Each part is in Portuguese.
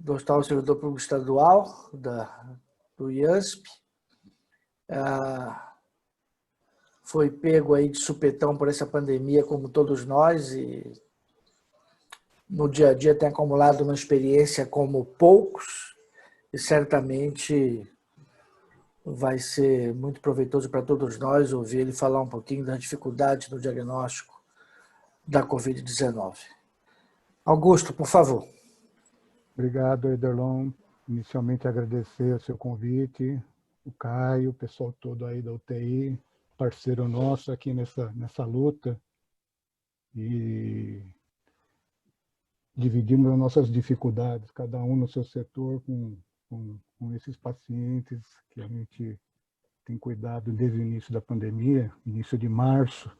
do Hospital Servidor Público Estadual, do IASP. Foi pego aí de supetão por essa pandemia, como todos nós, e no dia a dia tem acumulado uma experiência como poucos, e certamente vai ser muito proveitoso para todos nós ouvir ele falar um pouquinho das dificuldades no diagnóstico da Covid-19. Augusto, por favor. Obrigado, Ederlon. Inicialmente agradecer o seu convite, o Caio, o pessoal todo aí da UTI, parceiro nosso aqui nessa luta. E dividimos as nossas dificuldades, cada um no seu setor, com esses pacientes que a gente tem cuidado desde o início da pandemia, início de março.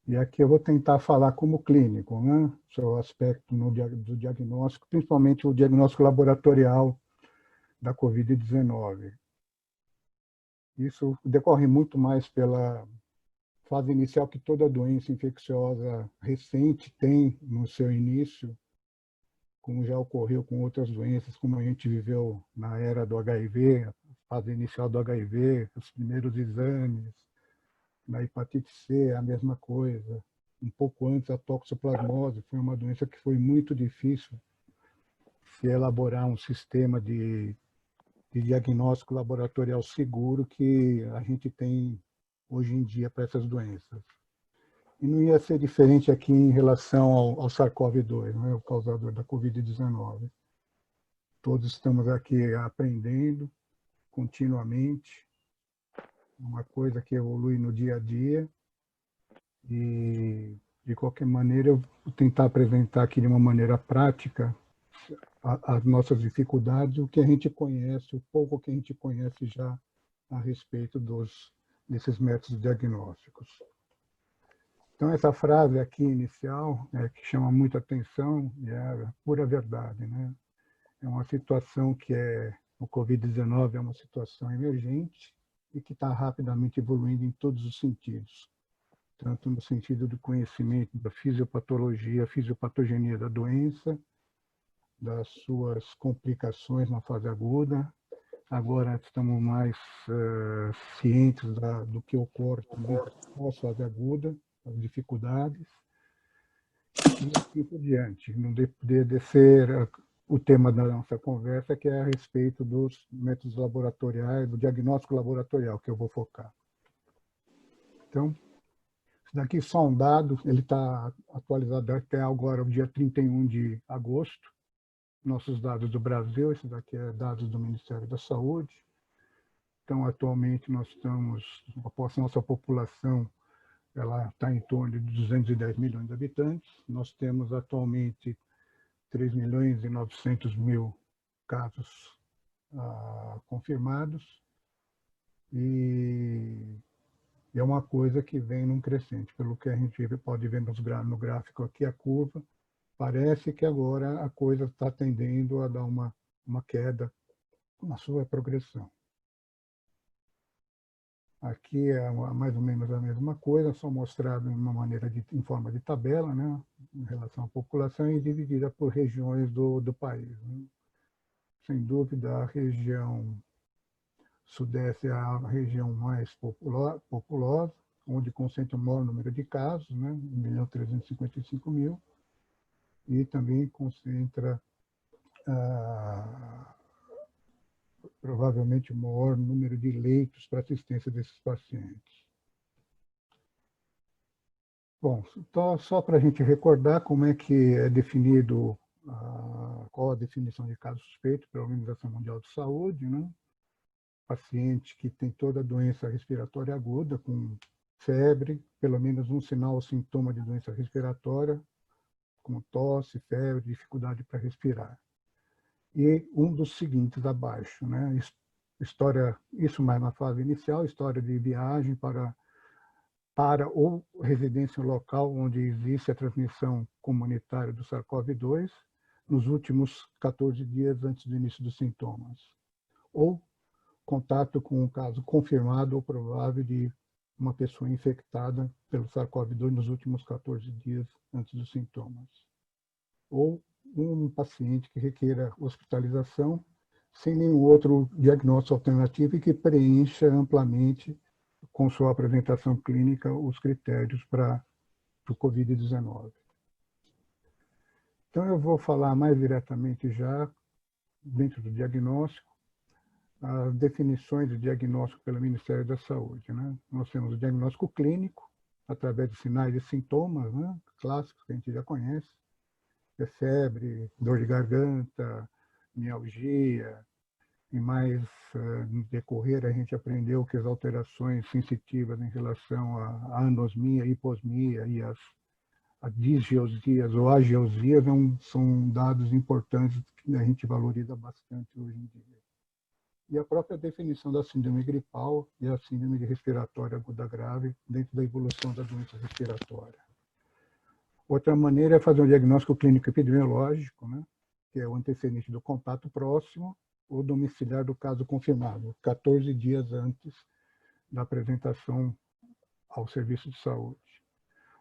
E aqui eu vou tentar falar como clínico, né? Seu aspecto do diagnóstico, principalmente o diagnóstico laboratorial da Covid-19. Isso decorre muito mais pela fase inicial que toda doença infecciosa recente tem no seu início, como já ocorreu com outras doenças, como a gente viveu na era do HIV, a fase inicial do HIV, os primeiros exames. Na hepatite C, a mesma coisa. Um pouco antes, a toxoplasmose foi uma doença que foi muito difícil se elaborar um sistema de diagnóstico laboratorial seguro que a gente tem hoje em dia para essas doenças. E não ia ser diferente aqui em relação ao SARS-CoV-2, né, o causador da Covid-19. Todos estamos aqui aprendendo continuamente, uma coisa que evolui no dia a dia. E, de qualquer maneira, eu vou tentar apresentar aqui de uma maneira prática as nossas dificuldades, o que a gente conhece, o pouco que a gente conhece já a respeito desses métodos diagnósticos. Então, essa frase aqui inicial, que chama muita atenção, é a pura verdade, né? É uma situação o Covid-19 é uma situação emergente e que está rapidamente evoluindo em todos os sentidos, tanto no sentido do conhecimento da fisiopatologia, fisiopatogenia da doença, das suas complicações na fase aguda. Agora estamos mais cientes do que ocorre também pós-fase aguda, as dificuldades, e assim por diante. Não poderia descer o tema da nossa conversa, que é a respeito dos métodos laboratoriais, do diagnóstico laboratorial, que eu vou focar. Então, daqui só um dado, ele está atualizado até agora, o dia 31 de agosto. Nossos dados do Brasil, esse daqui é dados do Ministério da Saúde. Então, atualmente, nós estamos, nossa população ela está em torno de 210 milhões de habitantes. Nós temos atualmente 3 milhões e 900 mil casos confirmados. E é uma coisa que vem num crescente. Pelo que a gente pode ver no gráfico aqui, a curva, parece que agora a coisa está tendendo a dar uma queda na sua progressão. Aqui é mais ou menos a mesma coisa, só mostrado em forma de tabela, né, em relação à população e dividida por regiões do país, né. Sem dúvida, a região Sudeste é a região mais populosa, onde concentra o maior número de casos, né, 1.355.000, e também concentra provavelmente o maior número de leitos para assistência desses pacientes. Bom, então, só para a gente recordar como é que é definido, qual a definição de caso suspeito pela Organização Mundial de Saúde, né? Paciente que tem toda a doença respiratória aguda, com febre, pelo menos um sinal ou sintoma de doença respiratória, como tosse, febre, dificuldade para respirar. E um dos seguintes abaixo, né? Isso mais na fase inicial, história de viagem para ou residência local onde existe a transmissão comunitária do SARS-CoV-2 nos últimos 14 dias antes do início dos sintomas, ou contato com um caso confirmado ou provável de uma pessoa infectada pelo SARS-CoV-2 nos últimos 14 dias antes dos sintomas, ou um paciente que requeira hospitalização sem nenhum outro diagnóstico alternativo e que preencha amplamente, com sua apresentação clínica, os critérios para o Covid-19. Então, eu vou falar mais diretamente já, dentro do diagnóstico, as definições de diagnóstico pelo Ministério da Saúde, né? Nós temos o diagnóstico clínico, através de sinais e sintomas, né, clássicos que a gente já conhece, é febre, dor de garganta, mialgia, e mais no decorrer a gente aprendeu que as alterações sensitivas em relação à anosmia, hiposmia e as disgeusias ou ageusias são dados importantes que a gente valoriza bastante hoje em dia. E a própria definição da síndrome gripal e a síndrome de respiratória aguda grave dentro da evolução da doença respiratória. Outra maneira é fazer um diagnóstico clínico epidemiológico, né, que é o antecedente do contato próximo ou domiciliar do caso confirmado, 14 dias antes da apresentação ao serviço de saúde.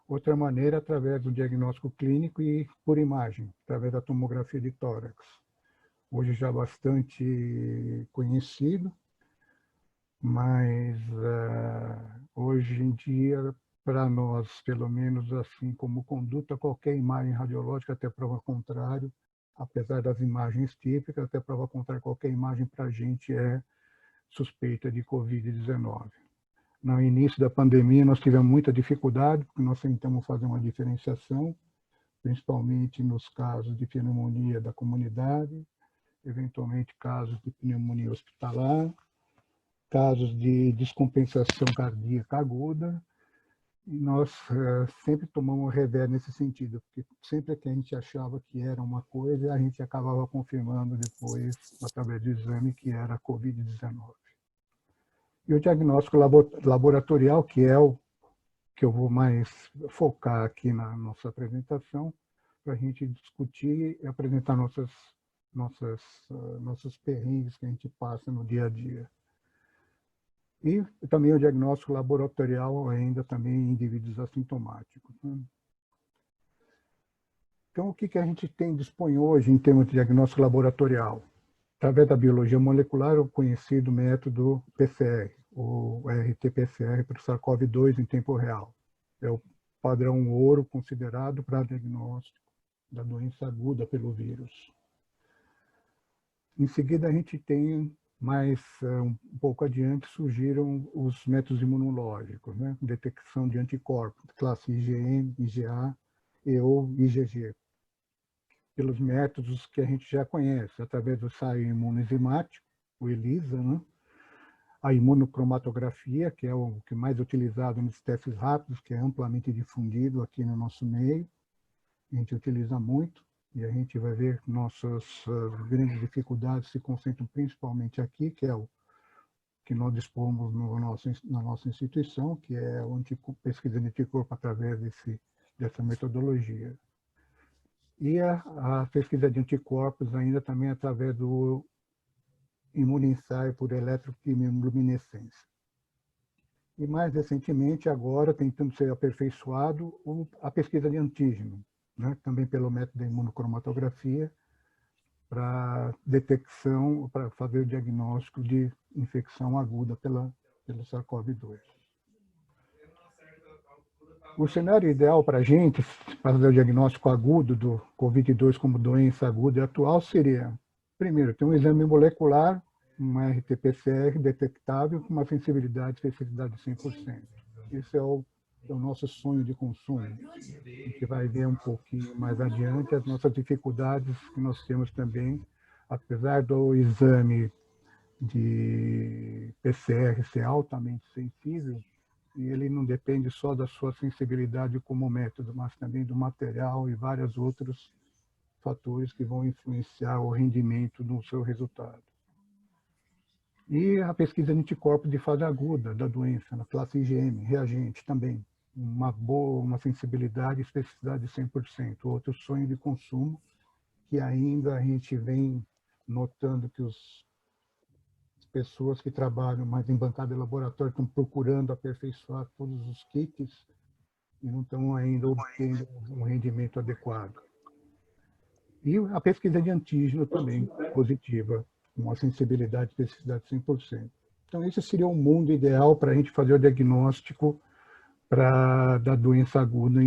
Outra maneira é através do diagnóstico clínico e por imagem, através da tomografia de tórax. Hoje já bastante conhecido, mas hoje em dia, para nós, pelo menos assim como conduta, qualquer imagem radiológica, até prova contrário, apesar das imagens típicas, até prova contrária, qualquer imagem para a gente é suspeita de Covid-19. No início da pandemia, nós tivemos muita dificuldade, porque nós tentamos fazer uma diferenciação, principalmente nos casos de pneumonia da comunidade, eventualmente casos de pneumonia hospitalar, casos de descompensação cardíaca aguda, e nós sempre tomamos um revés nesse sentido, porque sempre que a gente achava que era uma coisa, a gente acabava confirmando depois, através do exame, que era Covid-19. E o diagnóstico laboratorial, que é o que eu vou mais focar aqui na nossa apresentação, para a gente discutir e apresentar nossos perrengues que a gente passa no dia a dia. E também o diagnóstico laboratorial ainda também em indivíduos assintomáticos, né? Então, o que a gente dispõe hoje em termos de diagnóstico laboratorial? Através da biologia molecular, o conhecido método PCR, o RT-PCR para o SARS-CoV-2 em tempo real. É o padrão ouro considerado para diagnóstico da doença aguda pelo vírus. Em seguida, a gente tem mais um pouco adiante, surgiram os métodos imunológicos, né? Detecção de anticorpos, classe IgM, IgA e ou IgG, pelos métodos que a gente já conhece, através do ensaio imunoenzimático, o ELISA, né? A imunocromatografia, que é o que mais utilizado nos testes rápidos, que é amplamente difundido aqui no nosso meio, a gente utiliza muito, e a gente vai ver que nossas grandes dificuldades se concentram principalmente aqui, que é o que nós dispomos na nossa instituição, que é a pesquisa de anticorpo através dessa metodologia. E a pesquisa de anticorpos ainda também através do imunoensaio por eletroquimiluminescência. E mais recentemente, agora, tentando ser aperfeiçoado, a pesquisa de antígeno, né? Também pelo método da imunocromatografia, para detecção, para fazer o diagnóstico de infecção aguda pelo SARS-CoV-2. O cenário ideal para a gente, para fazer o diagnóstico agudo do COVID-2 como doença aguda e atual, seria, primeiro, ter um exame molecular, um RT-PCR detectável com uma sensibilidade e especificidade de 100%. Esse é o nosso sonho de consumo. A gente vai ver um pouquinho mais adiante as nossas dificuldades que nós temos também, apesar do exame de PCR ser altamente sensível, e ele não depende só da sua sensibilidade como método, mas também do material e vários outros fatores que vão influenciar o rendimento do seu resultado. E a pesquisa de anticorpos de fase aguda da doença, na classe IgM, reagente também, uma sensibilidade e especificidade de 100%. Outro sonho de consumo, que ainda a gente vem notando que as pessoas que trabalham mais em bancada de laboratório estão procurando aperfeiçoar todos os kits e não estão ainda obtendo um rendimento adequado. E a pesquisa de antígeno também positiva, com uma sensibilidade e especificidade de 100%. Então, esse seria o mundo ideal para a gente fazer o diagnóstico da doença aguda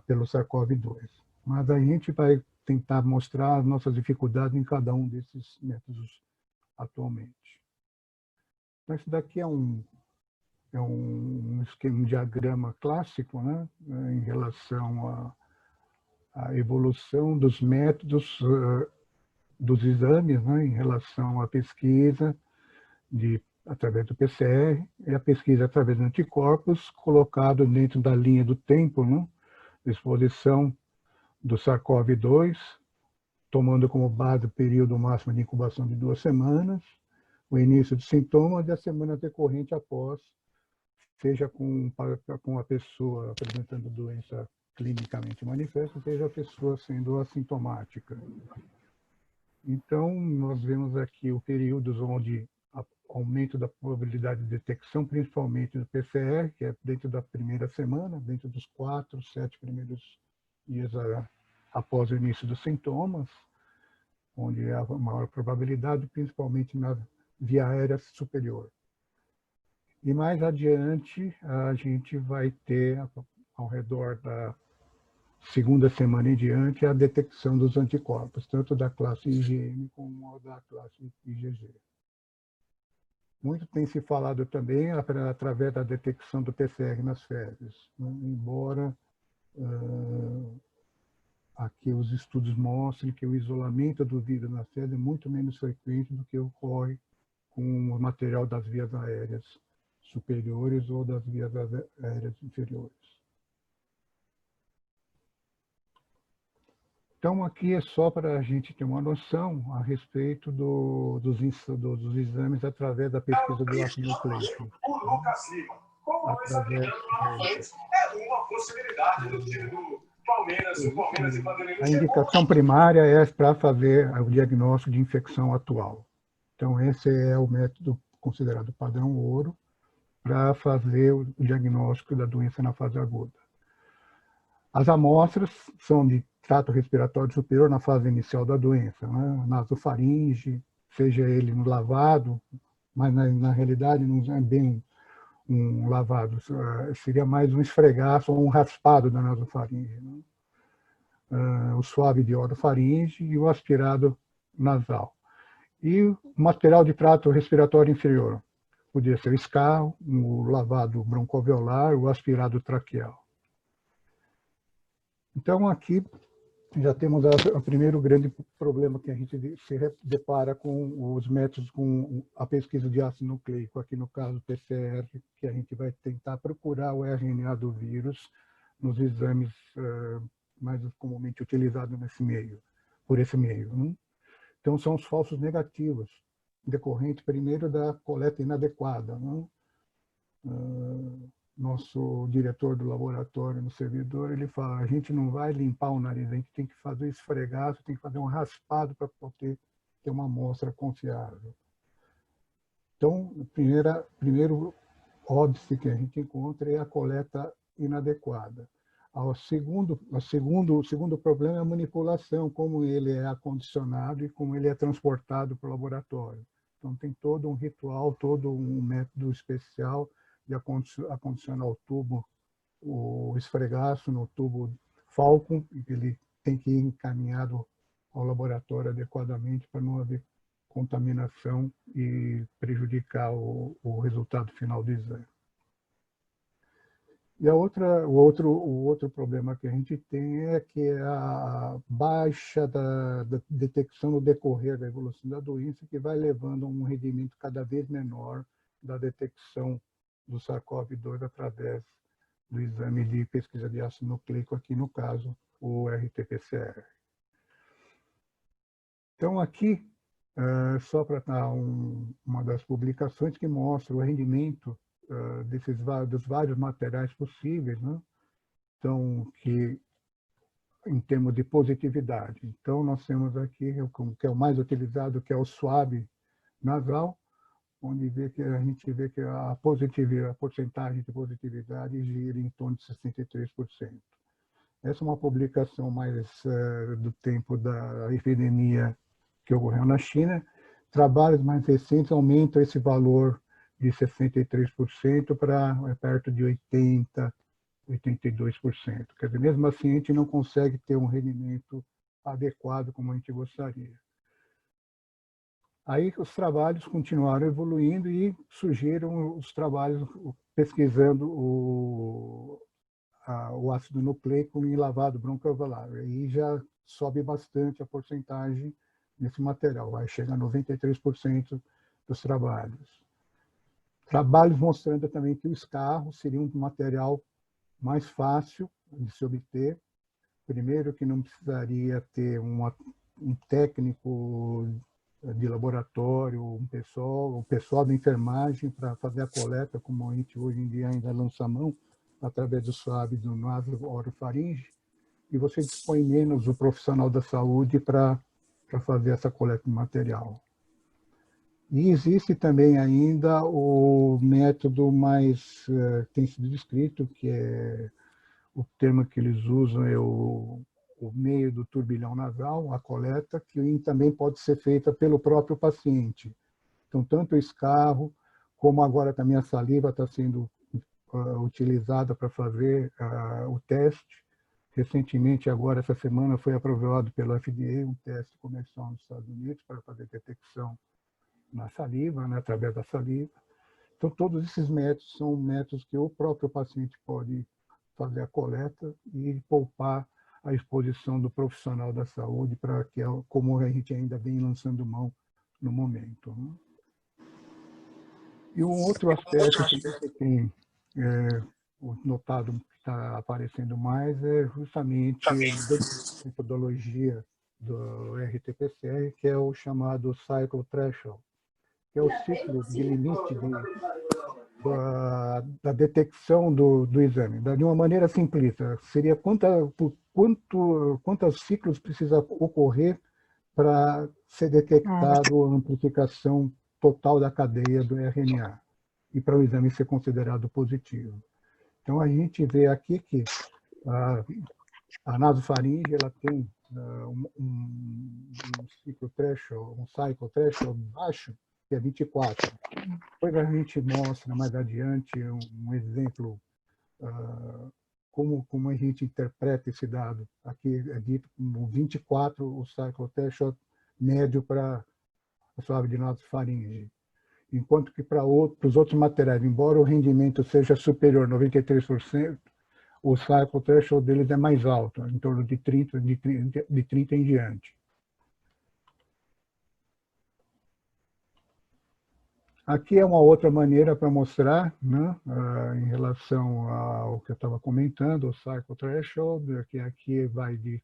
pelo SARS-CoV-2. Mas a gente vai tentar mostrar as nossas dificuldades em cada um desses métodos atualmente. Então, isso daqui é um diagrama clássico, né, em relação à evolução dos métodos dos exames, né, em relação à pesquisa através do PCR e a pesquisa através de anticorpos, colocado dentro da linha do tempo, né, exposição do SARS-CoV-2, tomando como base o período máximo de incubação de 2 semanas, o início de sintomas e a semana decorrente após, seja com a pessoa apresentando doença clinicamente manifesta, seja a pessoa sendo assintomática. Então, nós vemos aqui o período onde aumento da probabilidade de detecção, principalmente do PCR, que é dentro da primeira semana, dentro dos 4, 7 primeiros dias após o início dos sintomas, onde há maior probabilidade, principalmente na via aérea superior. E mais adiante, a gente vai ter, ao redor da segunda semana em diante, a detecção dos anticorpos, tanto da classe IgM como da classe IgG. Muito tem se falado também através da detecção do PCR nas fezes, né? Embora aqui os estudos mostrem que o isolamento do vírus na fezes é muito menos frequente do que ocorre com o material das vias aéreas superiores ou das vias aéreas inferiores. Então, aqui é só para a gente ter uma noção a respeito dos exames através da pesquisa do ácido nucleico. Através a indicação primária é para fazer o diagnóstico de infecção atual. Então, esse é o método considerado padrão ouro para fazer o diagnóstico da doença na fase aguda. As amostras são de trato respiratório superior na fase inicial da doença, né? Nasofaringe, seja ele no lavado, mas na realidade não é bem um lavado, seria mais um esfregaço ou um raspado da nasofaringe, né? O suave de orofaringe e o aspirado nasal. E o material de trato respiratório inferior, podia ser o escarro, o lavado broncoalveolar, o aspirado traqueal. Então, aqui já temos o primeiro grande problema que a gente se depara com os métodos, com a pesquisa de ácido nucleico, aqui no caso PCR, que a gente vai tentar procurar o RNA do vírus nos exames mais comumente utilizados por esse meio. Né? Então, são os falsos negativos, decorrente primeiro da coleta inadequada. Né? Nosso diretor do laboratório no servidor, ele fala, a gente não vai limpar o nariz, a gente tem que fazer esfregaço, tem que fazer um raspado para poder ter uma amostra confiável. Então, o primeiro óbice que a gente encontra é a coleta inadequada. O segundo problema é a manipulação, como ele é acondicionado e como ele é transportado para o laboratório. Então, tem todo um ritual, todo um método especial de acondicionar o tubo, o esfregaço no tubo Falcon, ele tem que ir encaminhado ao laboratório adequadamente para não haver contaminação e prejudicar o resultado final do exame. E o outro problema que a gente tem é que a baixa da detecção no decorrer da evolução da doença, que vai levando a um rendimento cada vez menor da detecção do SARS-CoV-2 através do exame de pesquisa de ácido nucleico, aqui no caso, o RT-PCR. Então, aqui, só para dar uma das publicações que mostra o rendimento dos vários materiais possíveis, né? Então, em termos de positividade. Então, nós temos aqui, que é o mais utilizado, que é o suave nasal, onde a gente vê que a porcentagem de positividade gira em torno de 63%. Essa é uma publicação mais do tempo da epidemia que ocorreu na China. Trabalhos mais recentes aumentam esse valor de 63% para perto de 80%, 82%. Quer dizer, mesmo assim, a gente não consegue ter um rendimento adequado como a gente gostaria. Aí os trabalhos continuaram evoluindo e surgiram os trabalhos pesquisando o ácido nucleico em lavado broncoalveolar. Aí já sobe bastante a porcentagem nesse material, vai chegar a 93% dos trabalhos. Trabalhos mostrando também que o escarro seria um material mais fácil de se obter. Primeiro, que não precisaria ter um técnico de laboratório, o pessoal da enfermagem para fazer a coleta, como a gente hoje em dia ainda lança a mão, através do suave do naso-orofaringe, e você dispõe menos o profissional da saúde para fazer essa coleta de material. E existe também ainda o método mais tem sido descrito, que é o termo que eles usam é o meio do turbilhão nasal, a coleta, que também pode ser feita pelo próprio paciente. Então, tanto o escarro, como agora também a saliva está sendo utilizada para fazer o teste. Recentemente, agora, essa semana, foi aprovado pelo FDA um teste comercial nos Estados Unidos para fazer detecção na saliva, né, através da saliva. Então, todos esses métodos são métodos que o próprio paciente pode fazer a coleta e poupar a exposição do profissional da saúde para que, como a gente ainda vem lançando mão no momento. Né? E um outro aspecto que você tem notado que está aparecendo mais é justamente a metodologia do RT-PCR, que é o chamado Cycle Threshold, que é o ciclo de limite da detecção do exame. De uma maneira simplista, seria quantos ciclos precisa ocorrer para ser detectado a amplificação total da cadeia do RNA e para o exame ser considerado positivo. Então, a gente vê aqui que a nasofaringe ela tem um ciclo threshold, um cycle threshold baixo, que é 24. Depois a gente mostra mais adiante um exemplo como a gente interpreta esse dado. Aqui é dito como 24 o cycle threshold médio para a suave de nasofaringe. Enquanto que para os outros materiais, embora o rendimento seja superior a 93%, o cycle threshold deles é mais alto, em torno de 30 em diante. Aqui é uma outra maneira para mostrar, né, em relação ao que eu estava comentando, o cycle threshold, que aqui vai de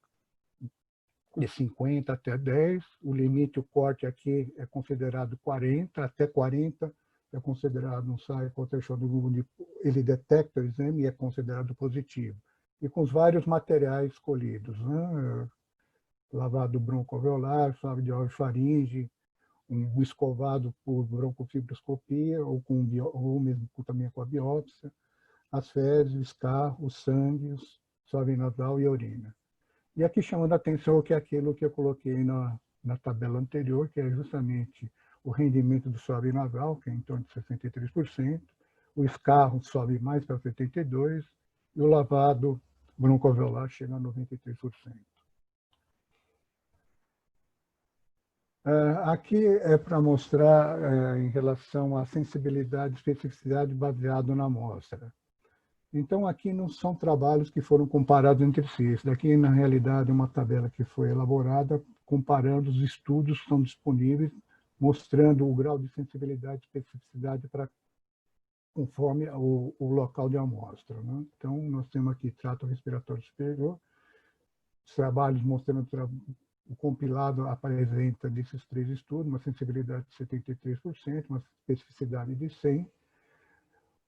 50 até 10, o limite, o corte aqui é considerado 40, até 40 é considerado um cycle threshold, ele detecta o exame e é considerado positivo. E com os vários materiais escolhidos, né, lavado broncoalveolar, suave de orofaringe, um escovado por broncofibroscopia ou mesmo também com a biópsia, as fezes, o escarro, o sangue, suave nasal e a urina. E aqui chamando a atenção que é aquilo que eu coloquei na tabela anterior, que é justamente o rendimento do suave nasal, que é em torno de 63%, o escarro sobe mais para 72%, e o lavado broncoalveolar chega a 93%. Aqui é para mostrar em relação à sensibilidade e especificidade baseado na amostra. Então, aqui não são trabalhos que foram comparados entre si. Isso daqui, na realidade, é uma tabela que foi elaborada comparando os estudos que estão disponíveis, mostrando o grau de sensibilidade e especificidade conforme o local de amostra. Né? Então, nós temos aqui trato respiratório superior, os trabalhos mostrando o compilado apresenta desses 3 estudos uma sensibilidade de 73%, uma especificidade de 100%.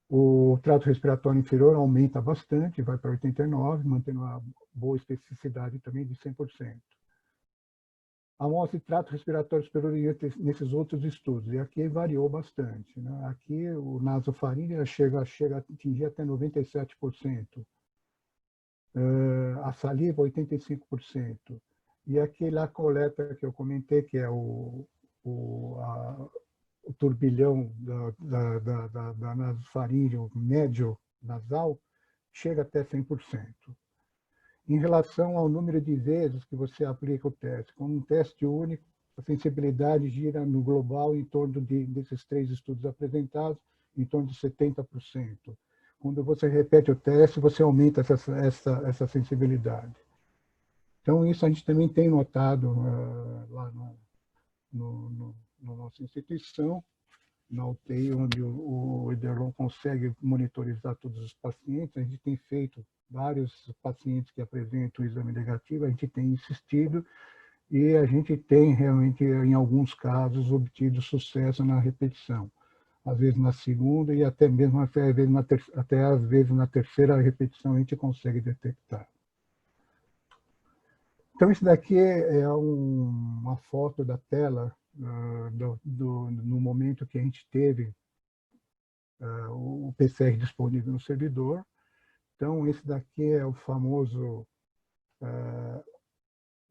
O trato respiratório inferior aumenta bastante, vai para 89%, mantendo uma boa especificidade também de 100%. A amostra de trato respiratório superior nesses outros estudos, e aqui variou bastante. Né? Aqui o nasofaringe chega a atingir até 97%. a saliva 85%. E aquela coleta que eu comentei, que é o turbilhão da nasofaringe, o médio nasal, chega até 100%. Em relação ao número de vezes que você aplica o teste, com um teste único, a sensibilidade gira no global em torno desses 3 estudos apresentados, em torno de 70%. Quando você repete o teste, você aumenta essa sensibilidade. Então, isso a gente também tem notado lá na nossa instituição, na UTI, onde o Ederlon consegue monitorizar todos os pacientes. A gente tem feito vários pacientes que apresentam o exame negativo, a gente tem insistido e a gente tem realmente, em alguns casos, obtido sucesso na repetição. Às vezes na segunda e até mesmo até às vezes na terceira repetição a gente consegue detectar. Então, isso daqui é uma foto da tela no momento que a gente teve o PCR disponível no servidor. Então, esse daqui é o famoso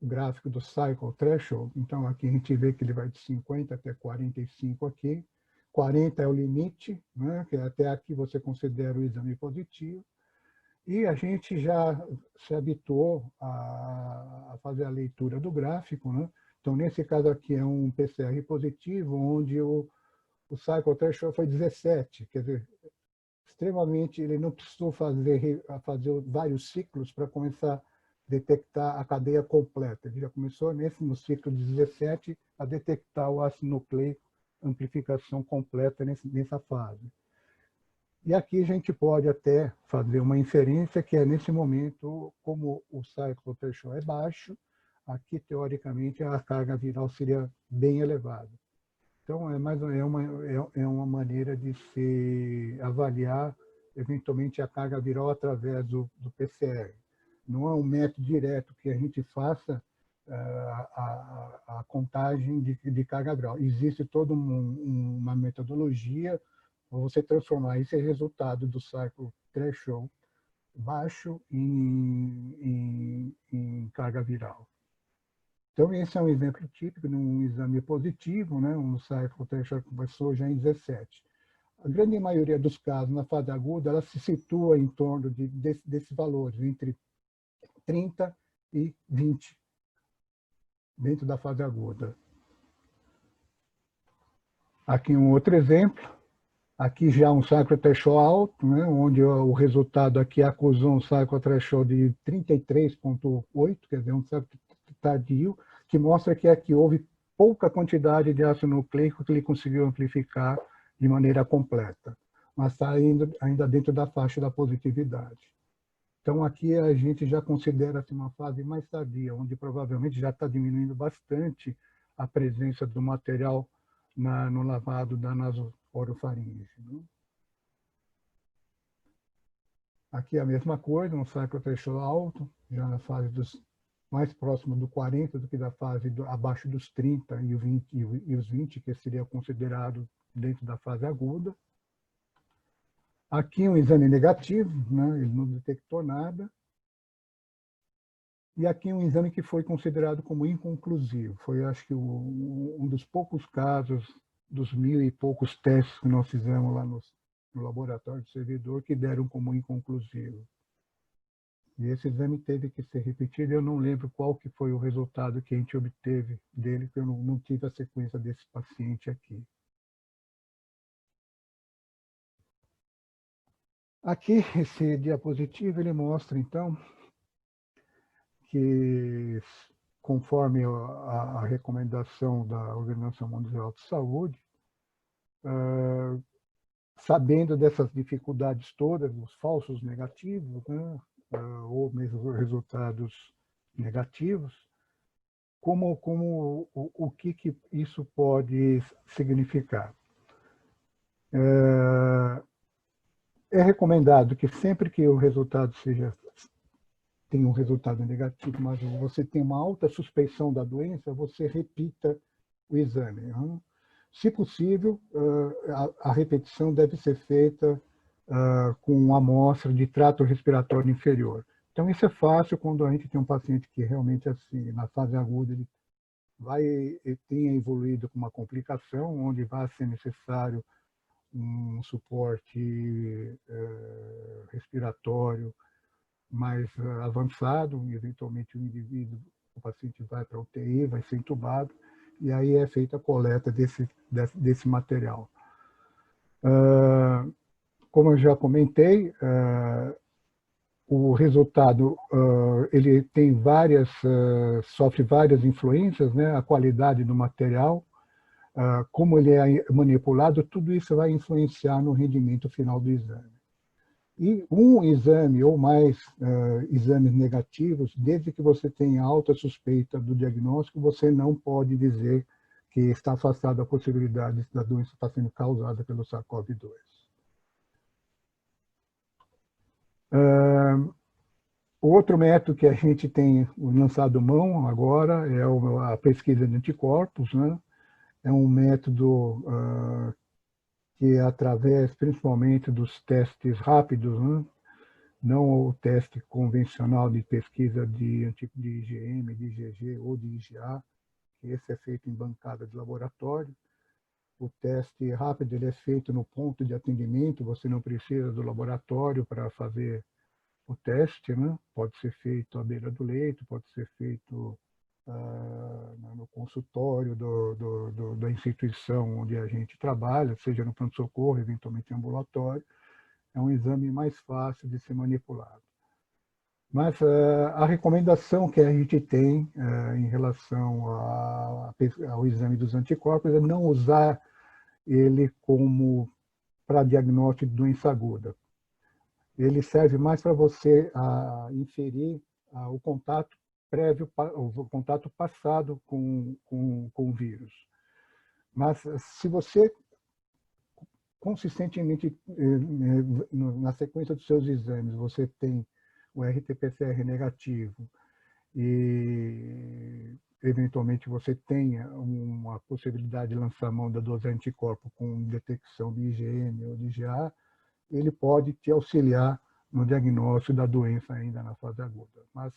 gráfico do Cycle Threshold. Então, aqui a gente vê que ele vai de 50 até 45 aqui. 40 é o limite, né, que até aqui você considera o exame positivo. E a gente já se habituou a fazer a leitura do gráfico, né? Então, nesse caso aqui é um PCR positivo, onde o Cycle Threshold foi 17, quer dizer, extremamente, ele não precisou fazer vários ciclos para começar a detectar a cadeia completa. Ele já começou no ciclo de 17 a detectar o ácido nucleico, amplificação completa nessa fase. E aqui a gente pode até fazer uma inferência que é, nesse momento, como o Cycle Threshold é baixo, aqui, teoricamente, a carga viral seria bem elevada. Então, é uma maneira de se avaliar, eventualmente, a carga viral através do PCR. Não é um método direto que a gente faça a contagem de carga viral. Existe toda uma metodologia para você transformar esse resultado do Cycle Threshold baixo em carga viral. Então, esse é um exemplo típico de um exame positivo, né? Um Cycle Threshold começou já em 17. A grande maioria dos casos, na fase aguda, ela se situa em torno desses valores, entre 30 e 20, dentro da fase aguda. Aqui um outro exemplo. Aqui já um Cycle Threshold alto, né, onde o resultado aqui acusou um Cycle Threshold de 33,8, quer dizer, um Cycle tardio, que mostra que aqui houve pouca quantidade de ácido nucleico que ele conseguiu amplificar de maneira completa, mas está ainda dentro da faixa da positividade. Então, aqui a gente já considera assim, uma fase mais tardia, onde provavelmente já está diminuindo bastante a presença do material no lavado da nasoporofaringe. Né? Aqui a mesma coisa, um Cycle Threshold alto, já na fase mais próximo do 40 do que da fase abaixo dos 30 e os 20, que seria considerado dentro da fase aguda. Aqui um exame negativo, né? Ele não detectou nada. E aqui um exame que foi considerado como inconclusivo. Foi, acho que, um dos poucos casos, dos 1000 e poucos testes que nós fizemos lá no laboratório do servidor, que deram como inconclusivo. E esse exame teve que ser repetido. Eu não lembro qual que foi o resultado que a gente obteve dele, porque eu não tive a sequência desse paciente aqui. Aqui, esse diapositivo, ele mostra, então, que, conforme a recomendação da Organização Mundial de Saúde, sabendo dessas dificuldades todas, os falsos negativos, né, ou mesmo resultados negativos, o que isso pode significar? É recomendado que sempre que o resultado tenha um resultado negativo, mas você tem uma alta suspeição da doença, você repita o exame. Né? Se possível, a repetição deve ser feita com uma amostra de trato respiratório inferior. Então, isso é fácil quando a gente tem um paciente que realmente, assim, na fase aguda, ele tenha evoluído com uma complicação, onde vai ser necessário um suporte respiratório mais avançado, eventualmente o paciente vai para a UTI, vai ser entubado, e aí é feita a coleta desse material. Como eu já comentei, o resultado ele tem sofre várias influências, né? A qualidade do material, como ele é manipulado, tudo isso vai influenciar no rendimento final do exame. E um exame ou mais exames negativos, desde que você tenha alta suspeita do diagnóstico, você não pode dizer que está afastado da possibilidade da doença estar sendo causada pelo SARS-CoV-2. O outro método que a gente tem lançado mão agora é a pesquisa de anticorpos, né? É um método que, através principalmente dos testes rápidos, né? Não o teste convencional de pesquisa de IgM, de IgG ou de IgA, que esse é feito em bancada de laboratório. O teste rápido ele é feito no ponto de atendimento, você não precisa do laboratório para fazer o teste, né? Pode ser feito à beira do leito, pode ser feito no consultório da instituição onde a gente trabalha, seja no pronto-socorro, eventualmente em ambulatório. É um exame mais fácil de ser manipulado. Mas a recomendação que a gente tem em relação ao exame dos anticorpos é não usar ele como para diagnóstico de doença aguda. Ele serve mais para você inferir o contato prévio, o contato passado com o vírus. Mas se você consistentemente, na sequência dos seus exames, você tem o RT-PCR negativo e, eventualmente, você tenha uma possibilidade de lançar mão da dose anticorpo com detecção de IgM ou de IgA, ele pode te auxiliar no diagnóstico da doença ainda na fase aguda. Mas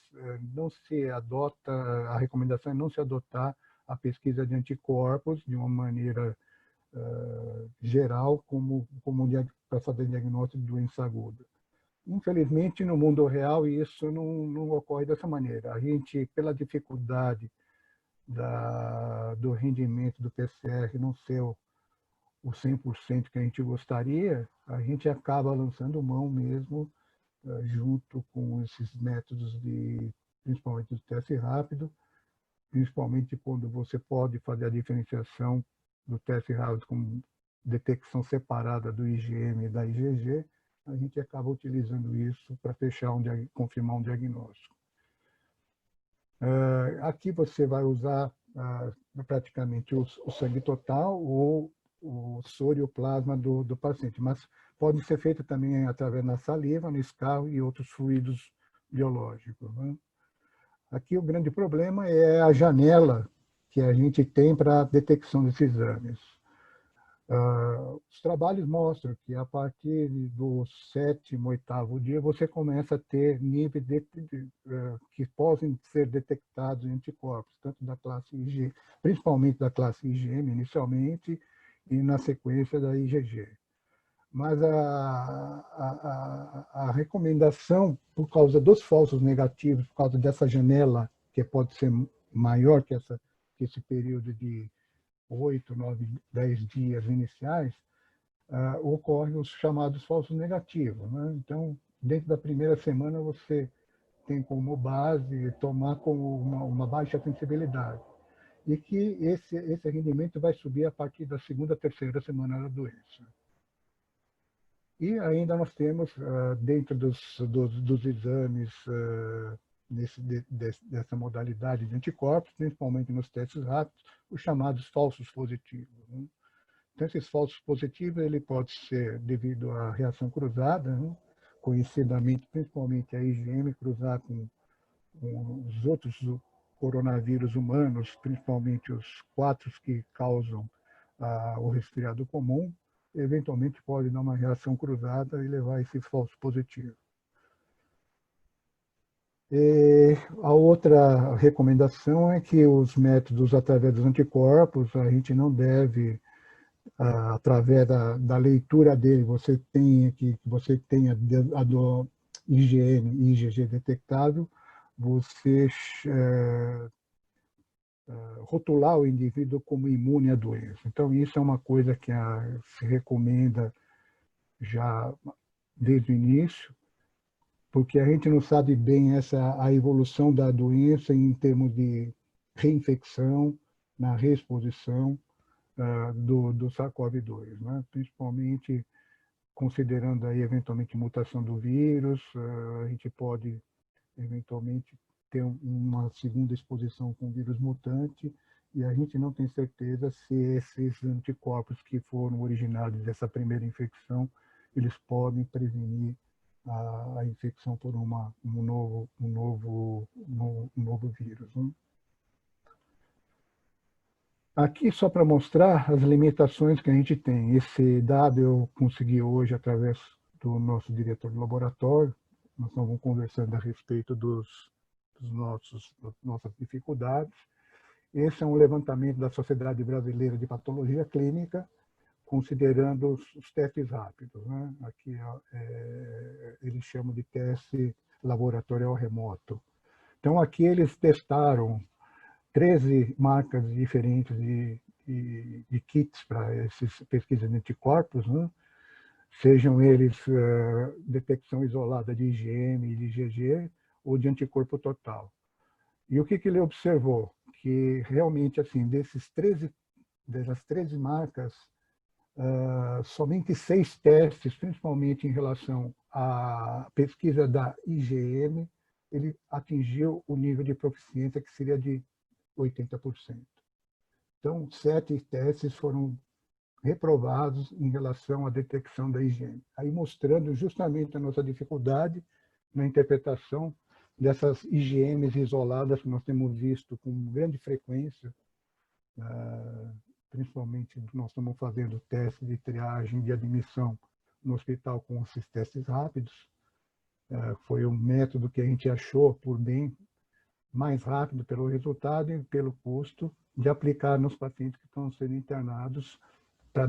não se adota, a recomendação é não se adotar a pesquisa de anticorpos de uma maneira geral para fazer diagnóstico de doença aguda. Infelizmente, no mundo real, isso não ocorre dessa maneira. A gente, pela dificuldade do rendimento do PCR não ser o 100% que a gente gostaria, a gente acaba lançando mão mesmo, junto com esses métodos principalmente do teste rápido, principalmente quando você pode fazer a diferenciação do teste rápido com detecção separada do IgM e da IgG, a gente acaba utilizando isso para confirmar um diagnóstico. Aqui você vai usar praticamente o sangue total ou o soro e o plasma do paciente, mas pode ser feito também através da saliva, no escarro e outros fluidos biológicos, né? Aqui o grande problema é a janela que a gente tem para a detecção desses exames. Os trabalhos mostram que a partir do 7º, 8º dia você começa a ter níveis que podem ser detectados em anticorpos, tanto da classe IgG, principalmente da classe IgM inicialmente e na sequência da IgG. Mas a recomendação, por causa dos falsos negativos, por causa dessa janela, que pode ser maior que esse período de 8, 9, 10 dias iniciais, ocorrem os chamados falsos negativos, né? Então, dentro da primeira semana, você tem como base tomar como uma baixa sensibilidade. E que esse rendimento vai subir a partir da segunda, terceira semana da doença. E ainda nós temos, dentro dos exames dessa modalidade de anticorpos, principalmente nos testes rápidos, os chamados falsos positivos, né? Então, esses falsos positivos ele pode ser devido à reação cruzada, né? Conhecidamente, principalmente a IgM cruzar com os outros coronavírus humanos, principalmente os 4 que causam o resfriado comum, eventualmente pode dar uma reação cruzada e levar a esse falso positivo. A outra recomendação é que os métodos através dos anticorpos, a gente não deve, através da leitura dele, você tenha a do IgM e IgG detectável, você rotular o indivíduo como imune à doença. Então, isso é uma coisa que se recomenda já desde o início, porque a gente não sabe bem a evolução da doença em termos de reinfecção, na reexposição do SARS-CoV-2, né? Principalmente considerando aí eventualmente mutação do vírus, a gente pode eventualmente ter uma segunda exposição com vírus mutante, e a gente não tem certeza se esses anticorpos que foram originados dessa primeira infecção, eles podem prevenir a infecção por um novo vírus, né? Aqui só para mostrar as limitações que a gente tem. Esse dado eu consegui hoje através do nosso diretor do laboratório. Nós estamos conversando a respeito das nossas dificuldades. Esse é um levantamento da Sociedade Brasileira de Patologia Clínica, considerando os testes rápidos, né? Aqui eles chamam de teste laboratorial remoto. Então, aqui eles testaram 13 marcas diferentes de kits para essas pesquisas de anticorpos, né? Sejam eles detecção isolada de IgM e de IgG ou de anticorpo total. E o que ele observou? Que realmente, assim, dessas 13 marcas, somente 6 testes, principalmente em relação à pesquisa da IgM, ele atingiu o nível de proficiência que seria de 80%. Então, 7 testes foram reprovados em relação à detecção da IgM, aí mostrando justamente a nossa dificuldade na interpretação dessas IgMs isoladas que nós temos visto com grande frequência, principalmente nós estamos fazendo teste de triagem de admissão no hospital com esses testes rápidos. Foi um método que a gente achou por bem mais rápido pelo resultado e pelo custo de aplicar nos pacientes que estão sendo internados para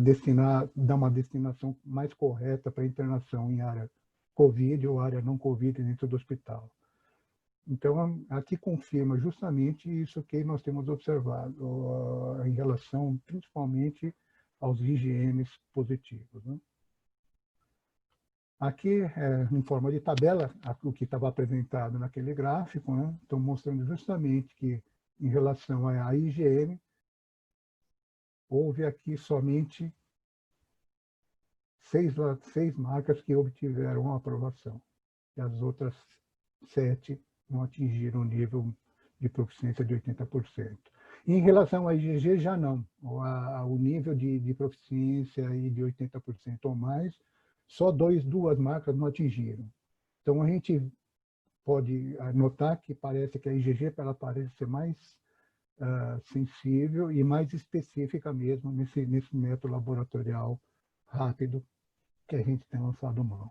dar uma destinação mais correta para internação em área COVID ou área não COVID dentro do hospital. Então, aqui confirma justamente isso que nós temos observado em relação, principalmente, aos IgMs positivos, né? Aqui, em forma de tabela, o que estava apresentado naquele gráfico, né? Estou mostrando justamente que, em relação à IgM, houve aqui somente 6 marcas que obtiveram a aprovação, e as outras 7 não atingiram o nível de proficiência de 80%. Em relação à IgG, já não. O nível de proficiência aí de 80% ou mais, só 2 marcas não atingiram. Então, a gente pode notar que parece que a IgG ela parece ser mais sensível e mais específica mesmo nesse método laboratorial rápido que a gente tem lançado mão.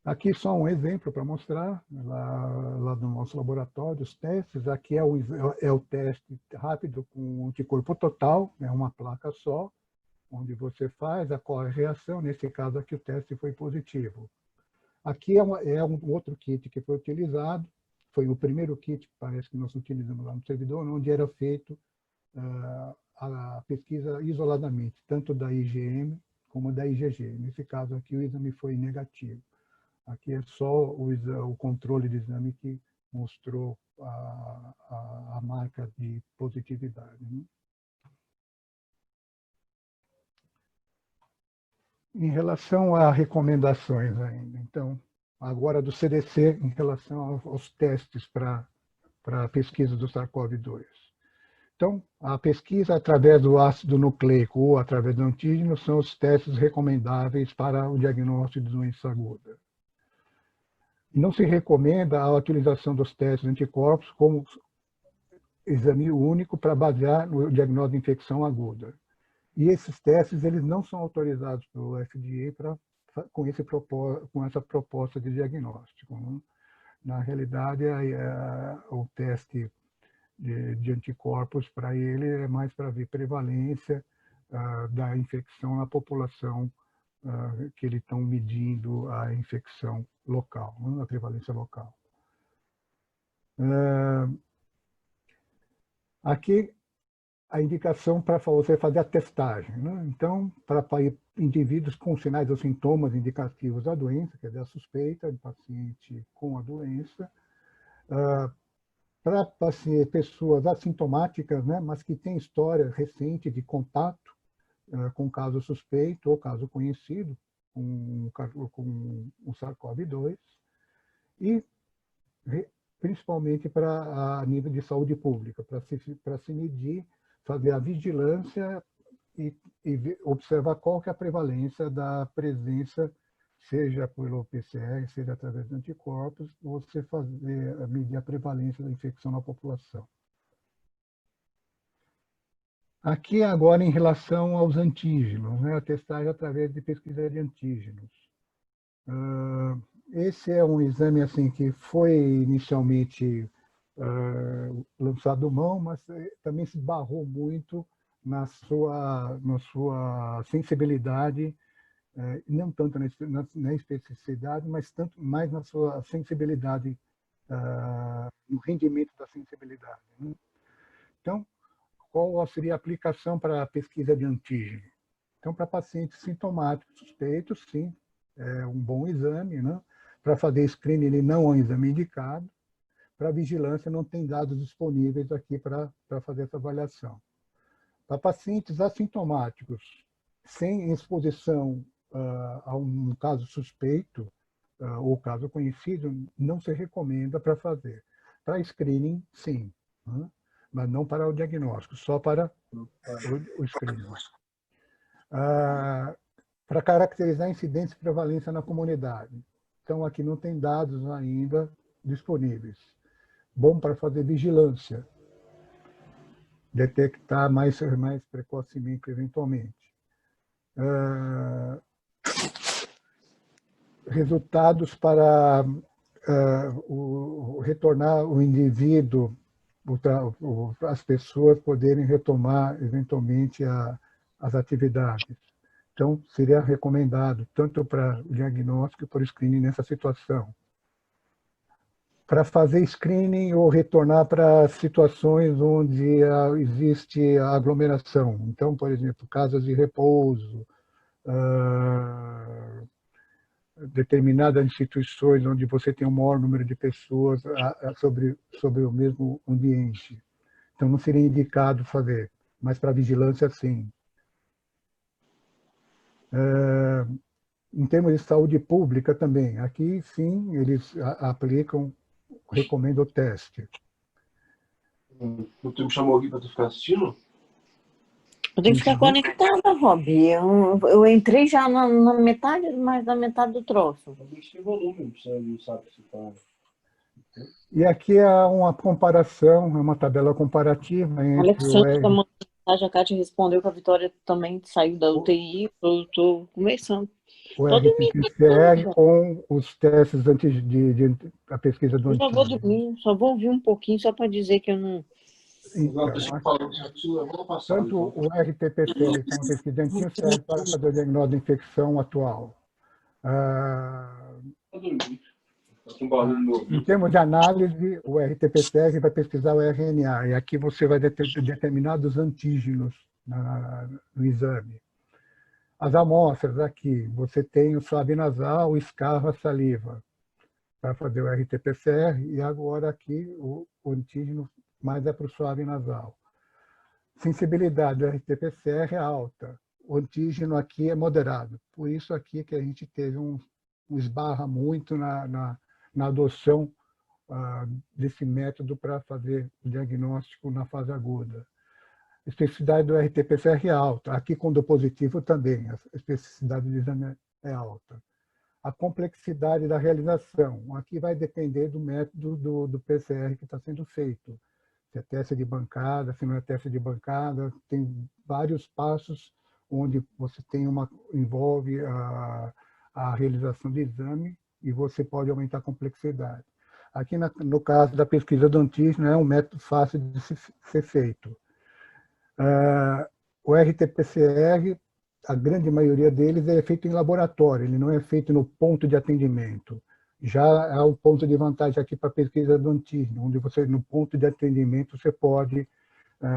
Aqui só um exemplo para mostrar, lá no nosso laboratório, os testes. Aqui é o teste rápido com anticorpo total, é uma placa só, onde você faz, ocorre a reação. Nesse caso aqui o teste foi positivo. Aqui é um outro kit que foi utilizado, foi o primeiro kit, parece que nós utilizamos lá no servidor, onde era feito a pesquisa isoladamente, tanto da IgM como da IgG. Nesse caso aqui o exame foi negativo. Aqui é só o controle de exame que mostrou a marca de positividade, né? Em relação a recomendações ainda, então, agora do CDC, em relação aos testes para a pesquisa do SARS-CoV-2. Então, a pesquisa através do ácido nucleico ou através do antígeno são os testes recomendáveis para o diagnóstico de doença aguda. Não se recomenda a utilização dos testes de anticorpos como exame único para basear no diagnóstico de infecção aguda. E esses testes eles não são autorizados pelo FDA com essa proposta de diagnóstico, né? Na realidade, o teste de anticorpos para ele é mais para ver prevalência da infecção na população que eles estão medindo a infecção local, a prevalência local. Aqui a indicação para você fazer a testagem, né? Então, para indivíduos com sinais ou sintomas indicativos da doença, quer dizer, a suspeita de paciente com a doença, para pessoas assintomáticas, né, mas que têm história recente de contato com caso suspeito ou caso conhecido com o SARS-CoV-2, e principalmente para a nível de saúde pública, para se medir, fazer a vigilância e observar qual que é a prevalência da presença, seja pelo PCR, seja através de anticorpos, você medir a prevalência da infecção na população. Aqui agora em relação aos antígenos, né, a testagem através de pesquisa de antígenos. Esse é um exame assim que foi inicialmente lançado mão, mas também se barrou muito na sua sensibilidade, não tanto na especificidade, mas tanto mais na sua sensibilidade, no rendimento da sensibilidade, né? Então, qual seria a aplicação para a pesquisa de antígeno? Então, para pacientes sintomáticos suspeitos, sim, é um bom exame, né? Para fazer screening, ele não é um exame indicado. Para vigilância, não tem dados disponíveis aqui para fazer essa avaliação. Para pacientes assintomáticos, sem exposição a um caso suspeito ou caso conhecido, não se recomenda para fazer. Para screening, sim, né? Mas não para o diagnóstico, só para o screening. Para caracterizar incidência e prevalência na comunidade. Então, aqui não tem dados ainda disponíveis. Bom para fazer vigilância, detectar mais precocemente, eventualmente. Resultados para retornar o indivíduo, as pessoas poderem retomar, eventualmente, as atividades. Então, seria recomendado, tanto para o diagnóstico quanto para o screening nessa situação. Para fazer screening ou retornar para situações onde existe aglomeração. Então, por exemplo, casas de repouso, determinadas instituições onde você tem um maior número de pessoas sobre o mesmo ambiente. Então, não seria indicado fazer, mas para vigilância, sim. Em termos de saúde pública também, aqui, sim, eles aplicam, recomendam o teste. O tu me chamou aqui para tu ficar assistindo? Eu tenho que ficar conectada, Rob. Eu entrei já na metade, mais da metade do troço. Tem volume, você não sabe se tá... E aqui é uma comparação, é uma tabela comparativa entre Alexandre tá mandando mensagem, a Kátia respondeu que a Vitória também saiu da UTI, eu estou começando. o RT-PCR com os testes da pesquisa do antígeno. Eu só vou antígeno. dormir, só vou ouvir um pouquinho, só para dizer que eu não... Então, tanto o RT-PCR como a pesquisa de antígeno serve para fazer o diagnóstico da infecção atual. Em termos de análise, o RT-PCR vai pesquisar o RNA, e aqui você vai determinar os antígenos no exame. As amostras aqui, você tem o suave nasal, o escarro, a saliva, para fazer o RT-PCR, e agora aqui o antígeno mais é para o suave nasal. Sensibilidade do RT-PCR é alta, o antígeno aqui é moderado, por isso aqui que a gente teve esbarra muito na adoção desse método para fazer o diagnóstico na fase aguda. A especificidade do RT-PCR é alta. Aqui, quando positivo, também. A especificidade do exame é alta. A complexidade da realização. Aqui vai depender do método do PCR que está sendo feito. Se é teste de bancada, se não é teste de bancada. Tem vários passos onde você envolve a realização do exame e você pode aumentar a complexidade. Aqui, no caso da pesquisa do antígeno, é um método fácil de ser feito. O RT-PCR, a grande maioria deles é feito em laboratório, ele não é feito no ponto de atendimento. Já há um ponto de vantagem aqui para a pesquisa do antígeno, onde você, no ponto de atendimento, você pode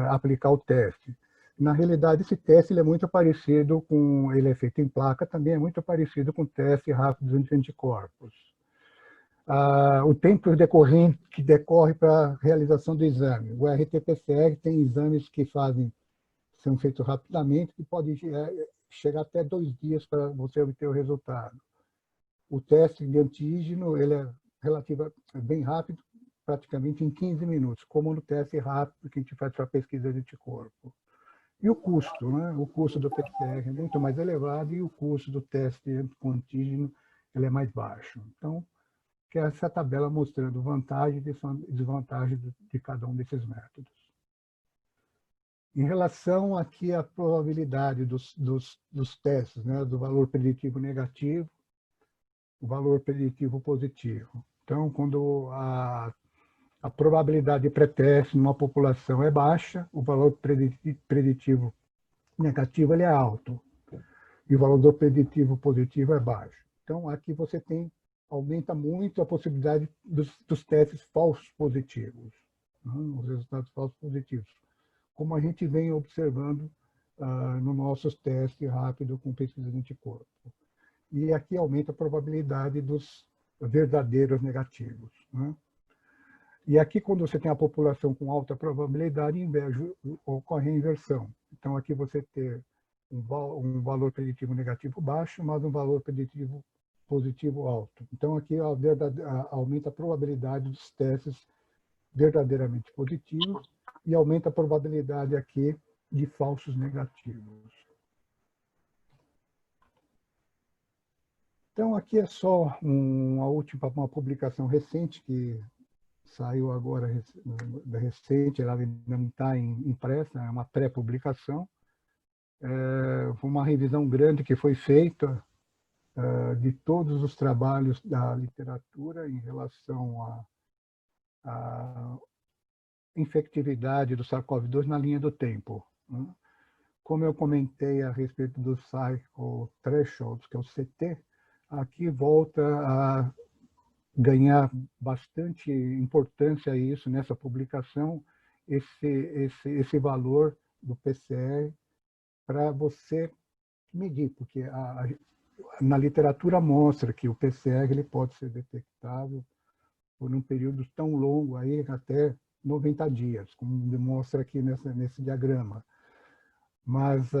aplicar o teste. Na realidade, esse teste ele é muito parecido com, ele é feito em placa, também é muito parecido com o teste rápido de anticorpos. O tempo que decorre para a realização do exame. O RT-PCR tem exames que são feitos rapidamente, que pode chegar até 2 dias para você obter o resultado. O teste de antígeno ele é bem rápido, praticamente em 15 minutos, como no teste rápido que a gente faz para a pesquisa de anticorpo. E o custo, né? O custo do PCR é muito mais elevado e o custo do teste com antígeno ele é mais baixo. Então, que é essa tabela mostrando vantagens e desvantagens de cada um desses métodos. Em relação aqui à probabilidade dos testes, né? Do valor preditivo negativo, o valor preditivo positivo. Então, quando a probabilidade de pré-teste numa população é baixa, o valor preditivo negativo ele é alto. E o valor do preditivo positivo é baixo. Então, aqui você aumenta muito a possibilidade dos testes falsos positivos, né? Os resultados falsos positivos, como a gente vem observando nos nossos testes rápidos com pesquisa de anticorpo. E aqui aumenta a probabilidade dos verdadeiros negativos, né? E aqui, quando você tem a população com alta probabilidade, ocorre a inversão. Então, aqui você tem um valor preditivo negativo baixo, mas um valor preditivo positivo alto. Então, aqui aumenta a probabilidade dos testes verdadeiramente positivos e aumenta a probabilidade aqui de falsos negativos. Então, aqui é só uma publicação recente que saiu agora, recente, ela ainda não está impressa, é uma pré-publicação. Foi uma revisão grande que foi feita de todos os trabalhos da literatura em relação à infectividade do SARS-CoV-2 na linha do tempo, né? Como eu comentei a respeito do Cycle Thresholds, que é o CT, aqui volta a ganhar bastante importância isso nessa publicação, esse valor do PCR para você medir, porque na literatura mostra que o PCR ele pode ser detectável por um período tão longo, aí, até 90 dias, como demonstra aqui nesse diagrama. Mas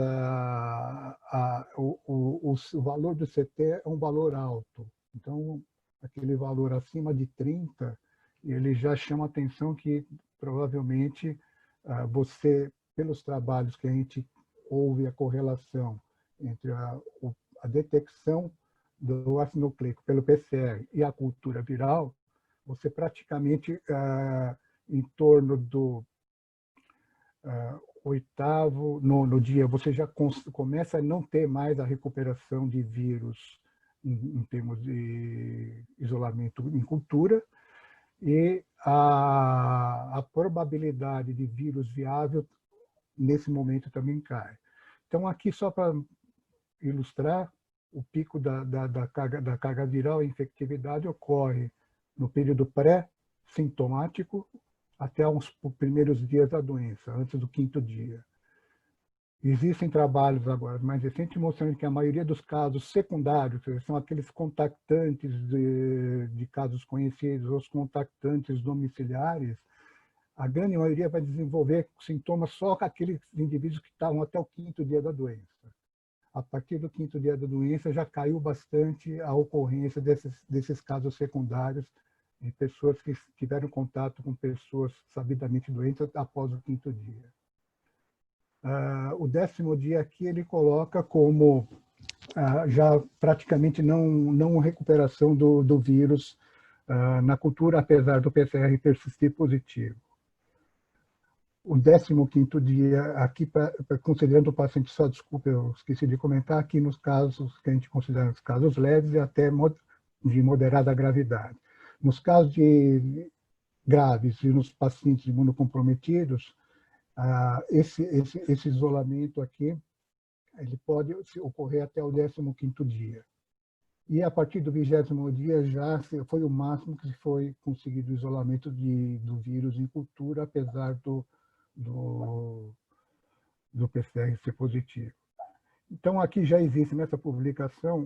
o valor do CT é um valor alto. Então, aquele valor acima de 30, ele já chama a atenção que provavelmente você, pelos trabalhos que a gente houve a correlação entre a detecção do ácido nucleico pelo PCR e a cultura viral, você praticamente, em torno do 8º, 9º dia, você já começa a não ter mais a recuperação de vírus em termos de isolamento em cultura, e a probabilidade de vírus viável, nesse momento, também cai. Então, aqui, só para ilustrar, o pico da carga viral e infectividade ocorre no período pré-sintomático até os primeiros dias da doença, antes do 5º dia. Existem trabalhos agora mais recentes mostrando que a maioria dos casos secundários, são aqueles contactantes de casos conhecidos, os contactantes domiciliares, a grande maioria vai desenvolver sintomas só com aqueles indivíduos que estavam até o 5º dia da doença. A partir do 5º dia da doença já caiu bastante a ocorrência desses casos secundários de pessoas que tiveram contato com pessoas sabidamente doentes após o 5º dia. O 10º dia aqui ele coloca como já praticamente não recuperação do vírus na cultura, apesar do PCR persistir positivo. O 15º dia, aqui considerando o paciente, só desculpa, eu esqueci de comentar, aqui nos casos que a gente considera os casos leves e até de moderada gravidade. Nos casos de graves e nos pacientes imunocomprometidos, esse isolamento aqui, ele pode ocorrer até o 15º dia. E a partir do 20º dia já foi o máximo que foi conseguido o isolamento do vírus em cultura, apesar do PCR ser positivo. Então, aqui já existe nessa publicação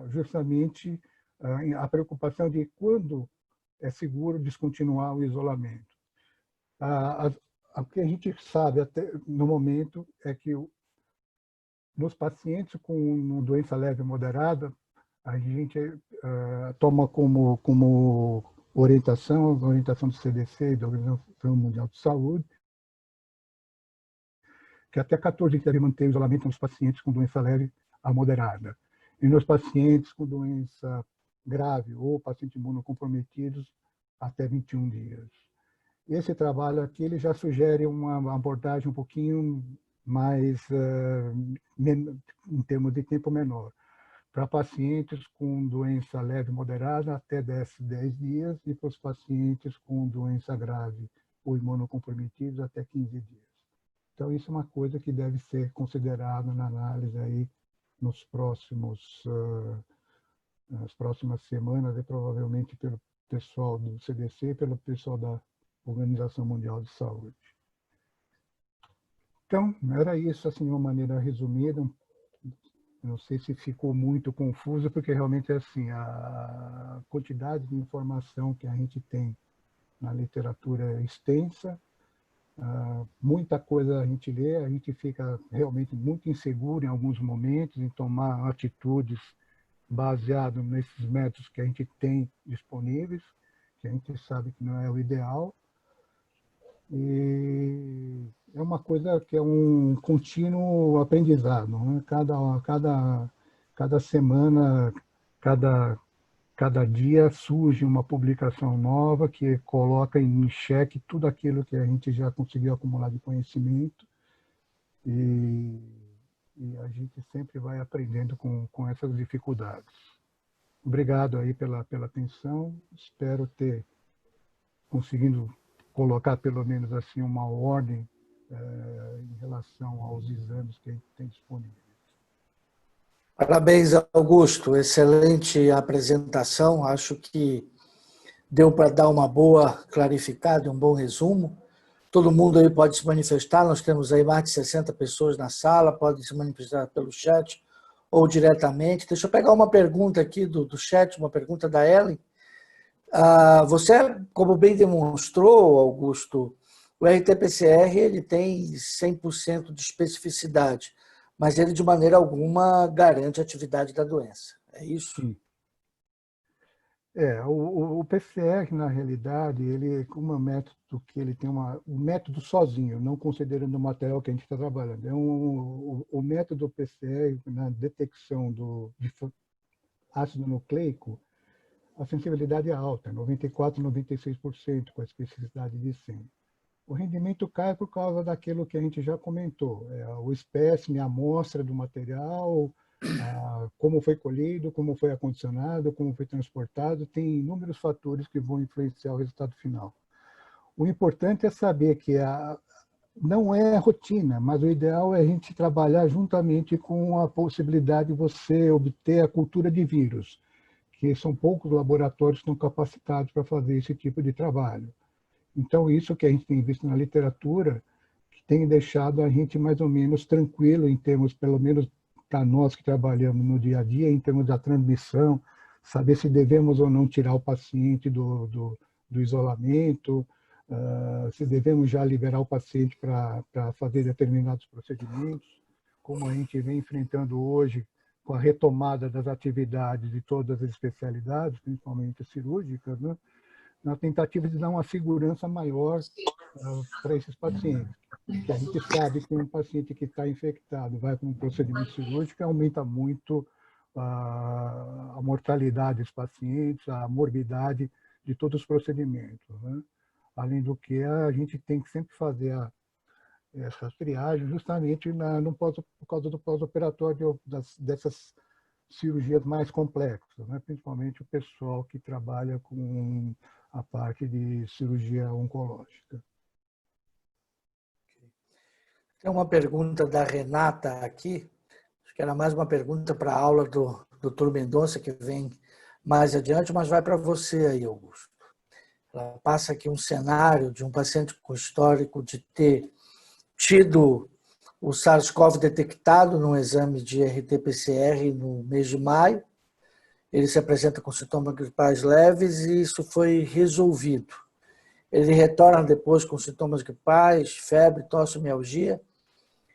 justamente a preocupação de quando é seguro descontinuar o isolamento. O que a gente sabe até no momento é que nos pacientes com doença leve e moderada, a gente toma como orientação, a orientação do CDC e da Organização Mundial de Saúde, que até 14 dias deve manter o isolamento nos pacientes com doença leve a moderada. E nos pacientes com doença grave ou pacientes imunocomprometidos, até 21 dias. Esse trabalho aqui ele já sugere uma abordagem um pouquinho mais, em termos de tempo menor, para pacientes com doença leve e moderada até 10 dias e para os pacientes com doença grave ou imunocomprometidos até 15 dias. Então, isso é uma coisa que deve ser considerada na análise aí nas próximas semanas e provavelmente pelo pessoal do CDC e pelo pessoal da Organização Mundial de Saúde. Então, era isso, assim, de uma maneira resumida. Não sei se ficou muito confuso, porque realmente é assim, a quantidade de informação que a gente tem na literatura é extensa, muita coisa a gente lê, a gente fica realmente muito inseguro em alguns momentos em tomar atitudes baseado nesses métodos que a gente tem disponíveis, que a gente sabe que não é o ideal. E é uma coisa que é um contínuo aprendizado, né? Cada semana, cada dia surge uma publicação nova que coloca em xeque tudo aquilo que a gente já conseguiu acumular de conhecimento e a gente sempre vai aprendendo com essas dificuldades. Obrigado aí pela atenção, espero ter conseguido colocar pelo menos assim uma ordem em relação aos exames que a gente tem disponíveis. Parabéns, Augusto. Excelente apresentação. Acho que deu para dar uma boa clarificada, um bom resumo. Todo mundo aí pode se manifestar. Nós temos aí mais de 60 pessoas na sala, podem se manifestar pelo chat ou diretamente. Deixa eu pegar uma pergunta aqui do chat, uma pergunta da Ellen. Você, como bem demonstrou, Augusto, o RT-PCR ele tem 100% de especificidade, mas ele de maneira alguma garante a atividade da doença. É isso? Sim. O PCR, na realidade, ele como é um método que ele tem um método sozinho, não considerando o material que a gente está trabalhando. O método PCR na detecção de ácido nucleico, a sensibilidade é alta, 94%, 96%, com a especificidade de 100%. O rendimento cai por causa daquilo que a gente já comentou, o espécime, a amostra do material, como foi colhido, como foi acondicionado, como foi transportado, tem inúmeros fatores que vão influenciar o resultado final. O importante é saber que não é rotina, mas o ideal é a gente trabalhar juntamente com a possibilidade de você obter a cultura de vírus, que são poucos laboratórios que estão capacitados para fazer esse tipo de trabalho. Então, isso que a gente tem visto na literatura, que tem deixado a gente mais ou menos tranquilo em termos, pelo menos para nós que trabalhamos no dia a dia, em termos da transmissão, saber se devemos ou não tirar o paciente do isolamento, se devemos já liberar o paciente para fazer determinados procedimentos, como a gente vem enfrentando hoje com a retomada das atividades de todas as especialidades, principalmente cirúrgicas, né? Na tentativa de dar uma segurança maior para esses pacientes. Que a gente sabe que um paciente que está infectado vai com um procedimento cirúrgico, aumenta muito a mortalidade dos pacientes, a morbidade de todos os procedimentos, né? Além do que, a gente tem que sempre fazer essa triagem justamente por causa do pós-operatório dessas cirurgias mais complexas, né? Principalmente o pessoal que trabalha com a parte de cirurgia oncológica. Tem uma pergunta da Renata aqui, acho que era mais uma pergunta para a aula do Dr. Mendonça, que vem mais adiante, mas vai para você aí, Augusto. Ela passa aqui um cenário de um paciente com histórico de ter tido o SARS-CoV detectado num exame de RT-PCR no mês de maio. Ele se apresenta com sintomas gripais leves e isso foi resolvido. Ele retorna depois com sintomas gripais, febre, tosse, mialgia,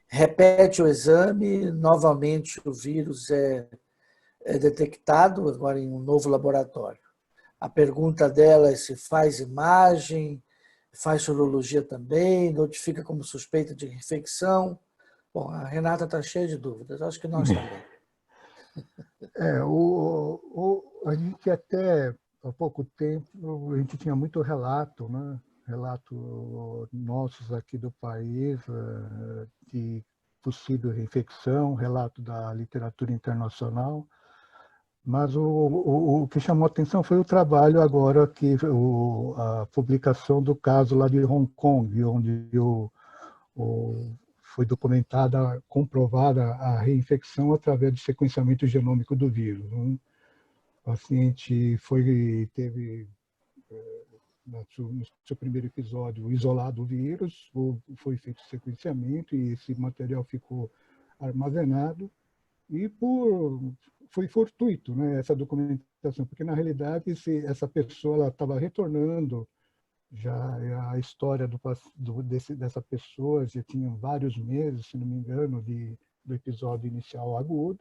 repete o exame, novamente o vírus é detectado, agora em um novo laboratório. A pergunta dela é se faz imagem, faz sorologia também, notifica como suspeita de infecção. Bom, a Renata está cheia de dúvidas, acho que nós também. A gente até há pouco tempo, a gente tinha muito relato, né? Relato nossos aqui do país de possível reinfecção, relato da literatura internacional, mas o que chamou a atenção foi o trabalho agora, a publicação do caso lá de Hong Kong, onde foi documentada, comprovada a reinfecção através do sequenciamento genômico do vírus. O paciente teve, no seu primeiro episódio, isolado o vírus, foi feito o sequenciamento e esse material ficou armazenado e foi fortuito, né, essa documentação, porque na realidade essa pessoa estava retornando. Já a história dessa pessoa já tinha vários meses, se não me engano, do episódio inicial agudo.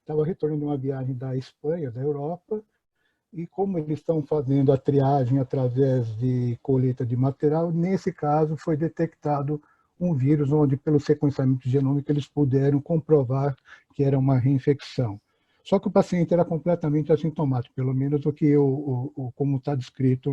Estava retornando de uma viagem da Espanha, da Europa, e como eles estão fazendo a triagem através de coleta de material, nesse caso foi detectado um vírus onde, pelo sequenciamento genômico, eles puderam comprovar que era uma reinfecção. Só que o paciente era completamente assintomático, pelo menos como está descrito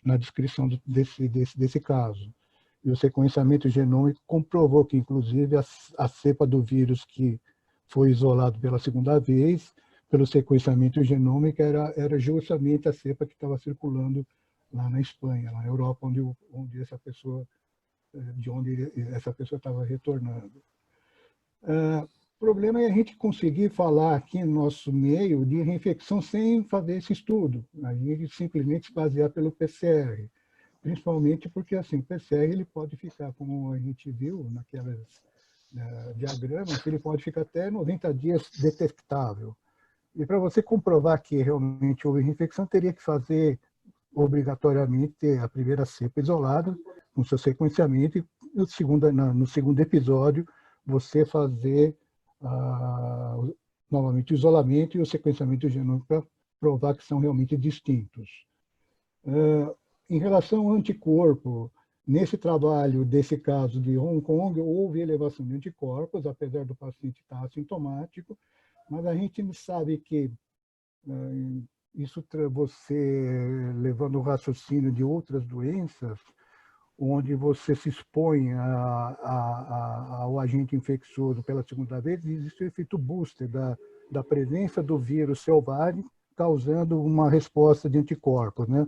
na descrição desse caso. E o sequenciamento genômico comprovou que, inclusive, a cepa do vírus que foi isolado pela segunda vez, pelo sequenciamento genômico, era justamente a cepa que estava circulando lá na Espanha, na Europa, onde essa pessoa estava retornando. O problema é a gente conseguir falar aqui no nosso meio de reinfecção sem fazer esse estudo. A gente simplesmente se basear pelo PCR. Principalmente porque assim, o PCR ele pode ficar, como a gente viu naquelas diagramas, ele pode ficar até 90 dias detectável. E para você comprovar que realmente houve reinfecção, teria que fazer obrigatoriamente a primeira cepa isolada, com seu sequenciamento, e no segundo episódio você fazer novamente o isolamento e o sequenciamento genômico para provar que são realmente distintos. Em relação ao anticorpo, nesse trabalho desse caso de Hong Kong, houve elevação de anticorpos, apesar do paciente estar assintomático, mas a gente sabe que isso você levando o raciocínio de outras doenças, onde você se expõe ao agente infeccioso pela segunda vez, existe o efeito booster da presença do vírus selvagem, causando uma resposta de anticorpos, né?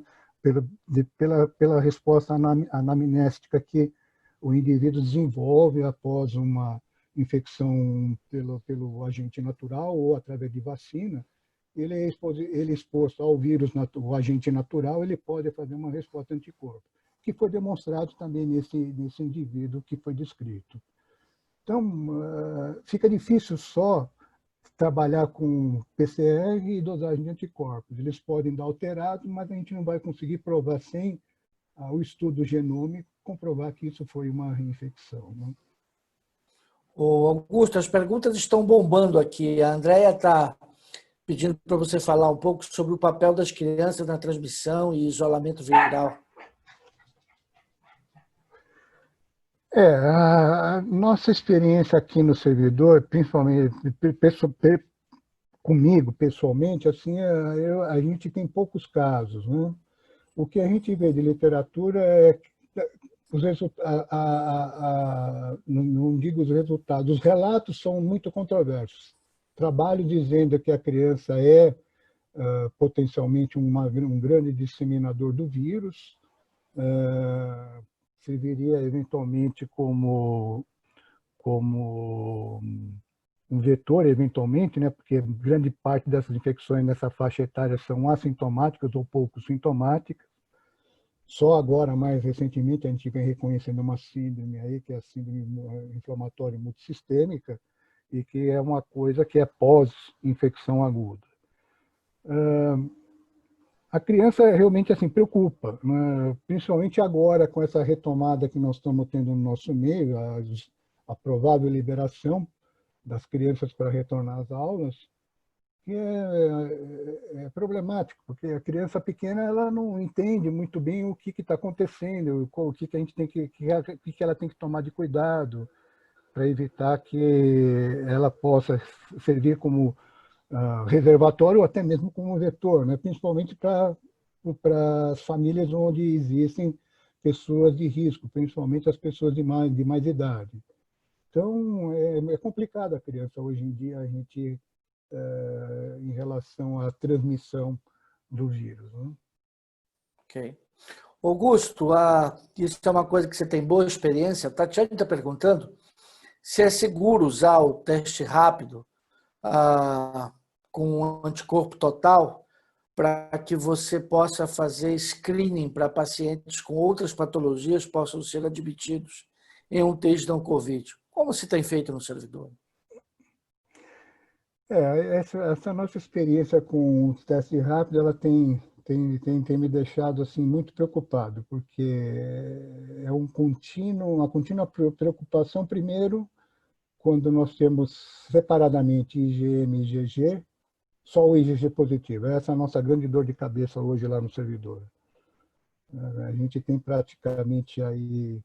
Pela resposta anamnéstica que o indivíduo desenvolve após uma infecção pelo agente natural ou através de vacina, ele é exposto ao vírus, o agente natural, ele pode fazer uma resposta anticorpo, que foi demonstrado também nesse indivíduo que foi descrito. Então, fica difícil só trabalhar com PCR e dosagem de anticorpos. Eles podem dar alterados, mas a gente não vai conseguir provar sem o estudo genômico, comprovar que isso foi uma reinfecção, né? Ô, Augusto, as perguntas estão bombando aqui. A Andréia está pedindo para você falar um pouco sobre o papel das crianças na transmissão e isolamento viral. A nossa experiência aqui no servidor, principalmente comigo pessoalmente, assim, a gente tem poucos casos, né? O que a gente vê de literatura é os resultados, não digo os resultados, os relatos são muito controversos. trabalho dizendo que a criança é potencialmente um grande disseminador do vírus, serviria eventualmente como um vetor, eventualmente, né, porque grande parte dessas infecções nessa faixa etária são assintomáticas ou pouco sintomáticas. Só agora, mais recentemente, a gente vem reconhecendo uma síndrome aí, que é a síndrome inflamatória multissistêmica, e que é uma coisa que é pós-infecção aguda. A criança realmente assim preocupa, né? Principalmente agora com essa retomada que nós estamos tendo no nosso meio, a provável liberação das crianças para retornar às aulas, que é problemático, porque a criança pequena ela não entende muito bem o que está acontecendo, o que a gente tem que ela tem que tomar de cuidado para evitar que ela possa servir como reservatório ou até mesmo como vetor, né? Principalmente para as famílias onde existem pessoas de risco, principalmente as pessoas de mais idade. Então, é complicado a criança hoje em dia, a gente, em relação à transmissão do vírus. Né? Ok. Augusto, isso é uma coisa que você tem boa experiência. A Tatiana está perguntando se é seguro usar o teste rápido com um anticorpo total para que você possa fazer screening para pacientes com outras patologias possam ser admitidos em um teste não Covid. Como se tem feito no servidor? Essa nossa experiência com os testes rápidos, ela tem me deixado assim muito preocupado, porque é uma contínua preocupação, primeiro, quando nós temos separadamente IgM e IgG, só o IgG positivo. Essa é a nossa grande dor de cabeça hoje lá no servidor. A gente tem praticamente aí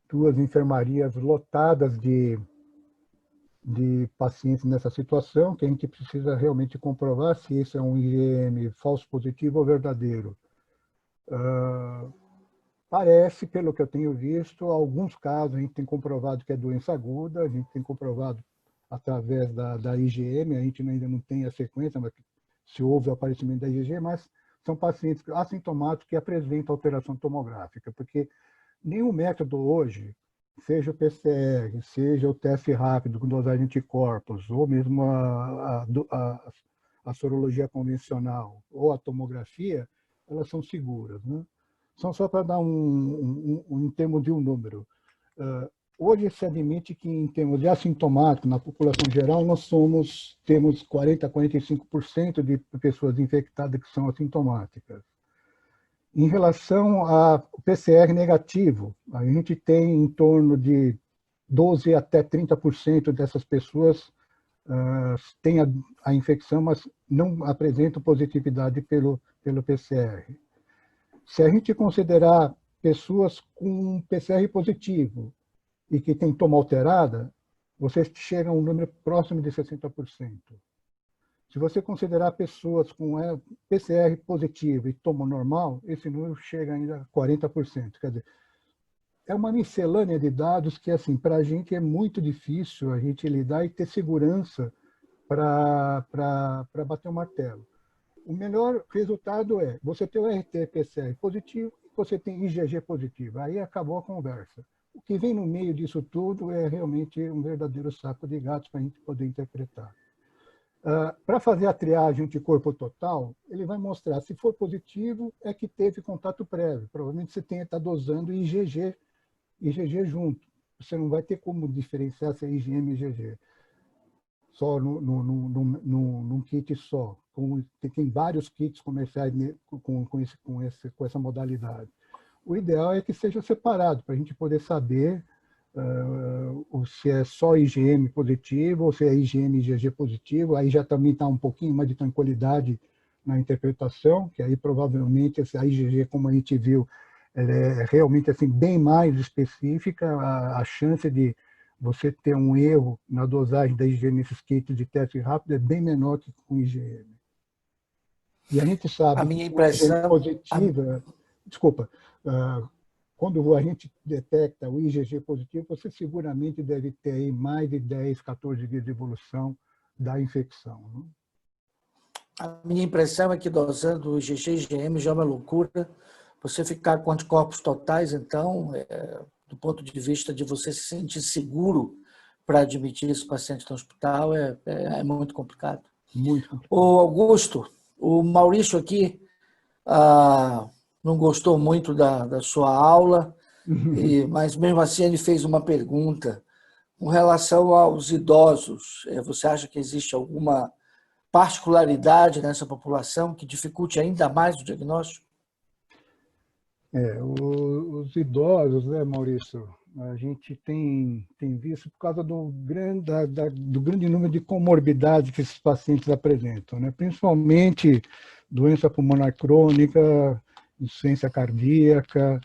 2 enfermarias lotadas de pacientes nessa situação, que a gente precisa realmente comprovar se esse é um IgM falso positivo ou verdadeiro. Parece, pelo que eu tenho visto, alguns casos a gente tem comprovado que é doença aguda, a gente tem comprovado através da IgM, a gente ainda não tem a sequência, mas se houve o aparecimento da IgG, mas são pacientes assintomáticos que apresentam alteração tomográfica, porque nenhum método hoje, seja o PCR, seja o teste rápido com dosagem de anticorpos, ou mesmo a sorologia convencional, ou a tomografia, elas são seguras, né? São só para dar em termos de um número. Hoje se admite que, em termos de assintomático, na população geral, nós temos 40% a 45% de pessoas infectadas que são assintomáticas. Em relação ao PCR negativo, a gente tem em torno de 12% até 30% dessas pessoas têm a infecção, mas não apresentam positividade pelo PCR. Se a gente considerar pessoas com PCR positivo e que tem toma alterada, você chega a um número próximo de 60%. Se você considerar pessoas com PCR positivo e toma normal, esse número chega ainda a 40%. Quer dizer, é uma miscelânea de dados que, assim, para a gente é muito difícil a gente lidar e ter segurança para bater o martelo. O melhor resultado é você ter o RT-PCR positivo e você tem IgG positivo. Aí acabou a conversa. O que vem no meio disso tudo é realmente um verdadeiro saco de gatos para a gente poder interpretar. Para fazer a triagem anticorpo total, ele vai mostrar, se for positivo, é que teve contato prévio. Provavelmente você está dosando IgG junto. Você não vai ter como diferenciar se é IgM e IgG. Só num kit só. Tem vários kits comerciais com essa modalidade. O ideal é que seja separado, para a gente poder saber se é só IgM positivo ou se é IgM e IgG positivo. Aí já também está um pouquinho mais de tranquilidade na interpretação, que aí provavelmente a IgG, como a gente viu, ela é realmente assim, bem mais específica. A chance de você ter um erro na dosagem da IgG nesses kits de teste rápido é bem menor que com IgM. E a gente sabe A minha que com IgM impressão... positiva... Desculpa. quando a gente detecta o IgG positivo, você seguramente deve ter aí mais de 10, 14 dias de evolução da infecção, né? A minha impressão é que dosando o IgG e IgM já é uma loucura. Você ficar com anticorpos totais, então, do ponto de vista de você se sentir seguro para admitir esse paciente no hospital, é muito complicado. Muito complicado. Ô, Augusto, o Maurício aqui não gostou muito da sua aula, mas mesmo assim ele fez uma pergunta com relação aos idosos. Você acha que existe alguma particularidade nessa população que dificulte ainda mais o diagnóstico? Os idosos, né, Maurício, a gente tem visto por causa do grande número de comorbidades que esses pacientes apresentam, né? Principalmente doença pulmonar crônica, insuficiência cardíaca.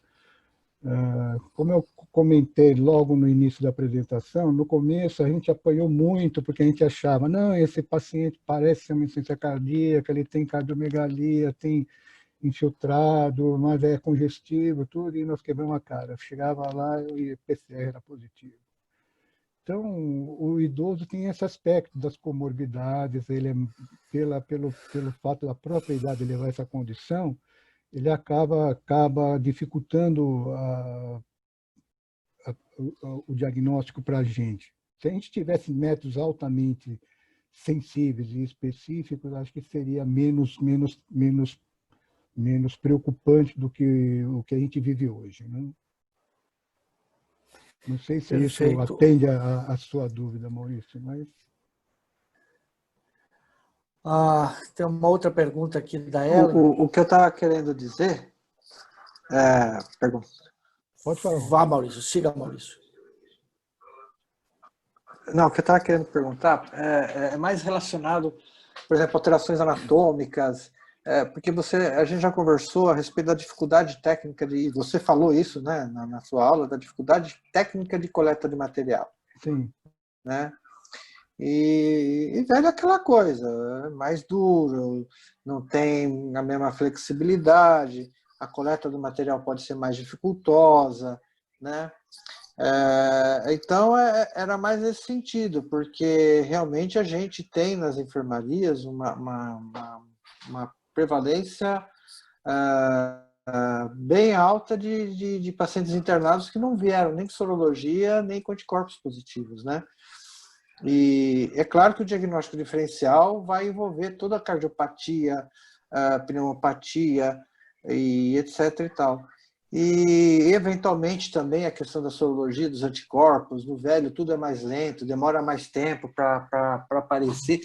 Como eu comentei logo no início da apresentação, no começo a gente apanhou muito porque a gente achava, não, esse paciente parece ser uma insuficiência cardíaca, ele tem cardiomegalia, tem infiltrado, mas é congestivo, tudo, e nós quebramos a cara. Chegava lá e o PCR era positivo. Então, o idoso tem esse aspecto das comorbidades, ele pelo fato da própria idade levar essa condição, ele acaba dificultando o diagnóstico para a gente. Se a gente tivesse métodos altamente sensíveis e específicos, acho que seria menos preocupante do que o que a gente vive hoje, né? Não sei se isso Perfeito. atende a sua dúvida, Maurício, mas... Tem uma outra pergunta aqui da Ellen. O que eu estava querendo dizer... pergunta. Pode falar. Vá, Maurício. Siga, Maurício. Não, o que eu estava querendo perguntar é mais relacionado, por exemplo, alterações anatômicas, porque a gente já conversou a respeito da dificuldade técnica, e você falou isso, né, na sua aula, da dificuldade técnica de coleta de material. Sim. Né? E velho, aquela coisa, é mais duro, não tem a mesma flexibilidade, a coleta do material pode ser mais dificultosa, né? Então, era mais nesse sentido, porque realmente a gente tem nas enfermarias uma prevalência bem alta de pacientes internados que não vieram nem com sorologia, nem com anticorpos positivos, né? E é claro que o diagnóstico diferencial vai envolver toda a cardiopatia, a pneumopatia, e etc. e tal. E, eventualmente, também a questão da sorologia dos anticorpos, no velho tudo é mais lento, demora mais tempo para aparecer.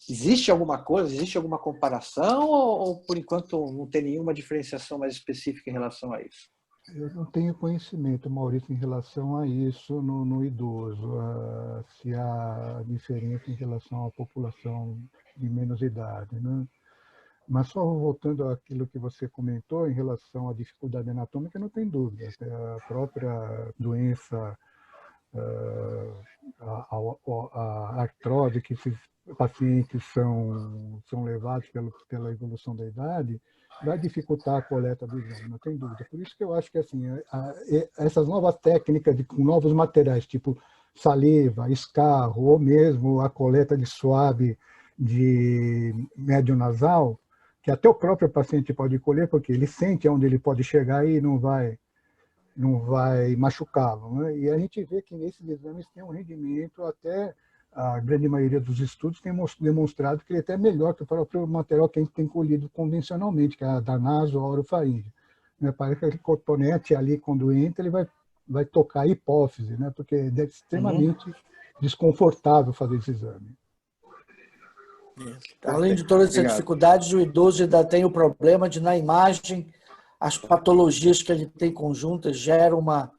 Existe alguma coisa, existe alguma comparação ou, por enquanto, não tem nenhuma diferenciação mais específica em relação a isso? Eu não tenho conhecimento, Maurício, em relação a isso no idoso, se há diferença em relação à população de menos idade, né? Mas só voltando àquilo que você comentou em relação à dificuldade anatômica, não tem dúvida. A própria doença, a artrose que esses pacientes são levados pela evolução da idade, vai dificultar a coleta do exame, não tem dúvida. Por isso que eu acho que assim, essas novas técnicas com novos materiais, tipo saliva, escarro, ou mesmo a coleta de suave de médio nasal, que até o próprio paciente pode colher, porque ele sente onde ele pode chegar e não vai machucá-lo, né? E a gente vê que nesses exames tem um rendimento, até a grande maioria dos estudos tem demonstrado que ele é até melhor que o próprio material que a gente tem colhido convencionalmente, que é a da naso ou orofaringe. Parece que aquele cotonete ali, quando entra, ele vai tocar a hipófise, né? Porque deve ser extremamente desconfortável fazer esse exame. Além de todas essas dificuldades, o idoso ainda tem o problema de, na imagem, as patologias que ele tem conjuntas geram uma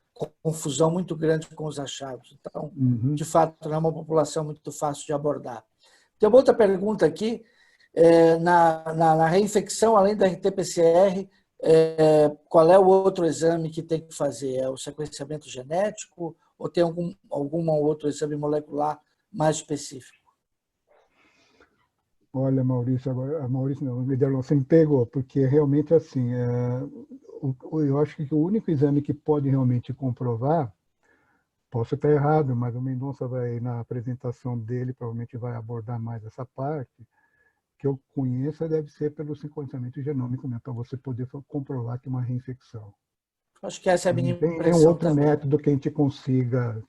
confusão muito grande com os achados. Então, de fato, não é uma população muito fácil de abordar. Tem uma outra pergunta aqui. Na reinfecção, além da RT-PCR, qual é o outro exame que tem que fazer? É o sequenciamento genético ou tem algum outro exame molecular mais específico? Olha, Maurício, agora, Maurício não, Mederlon, você me pegou, porque realmente assim, eu acho que o único exame que pode realmente comprovar, posso estar errado, mas o Mendonça vai, na apresentação dele, provavelmente vai abordar mais essa parte, que eu conheça deve ser pelo sequenciamento genômico, né, para você poder comprovar que é uma reinfecção. Acho que essa é a minha Não tem nenhum impressão outro também. método que a gente consiga,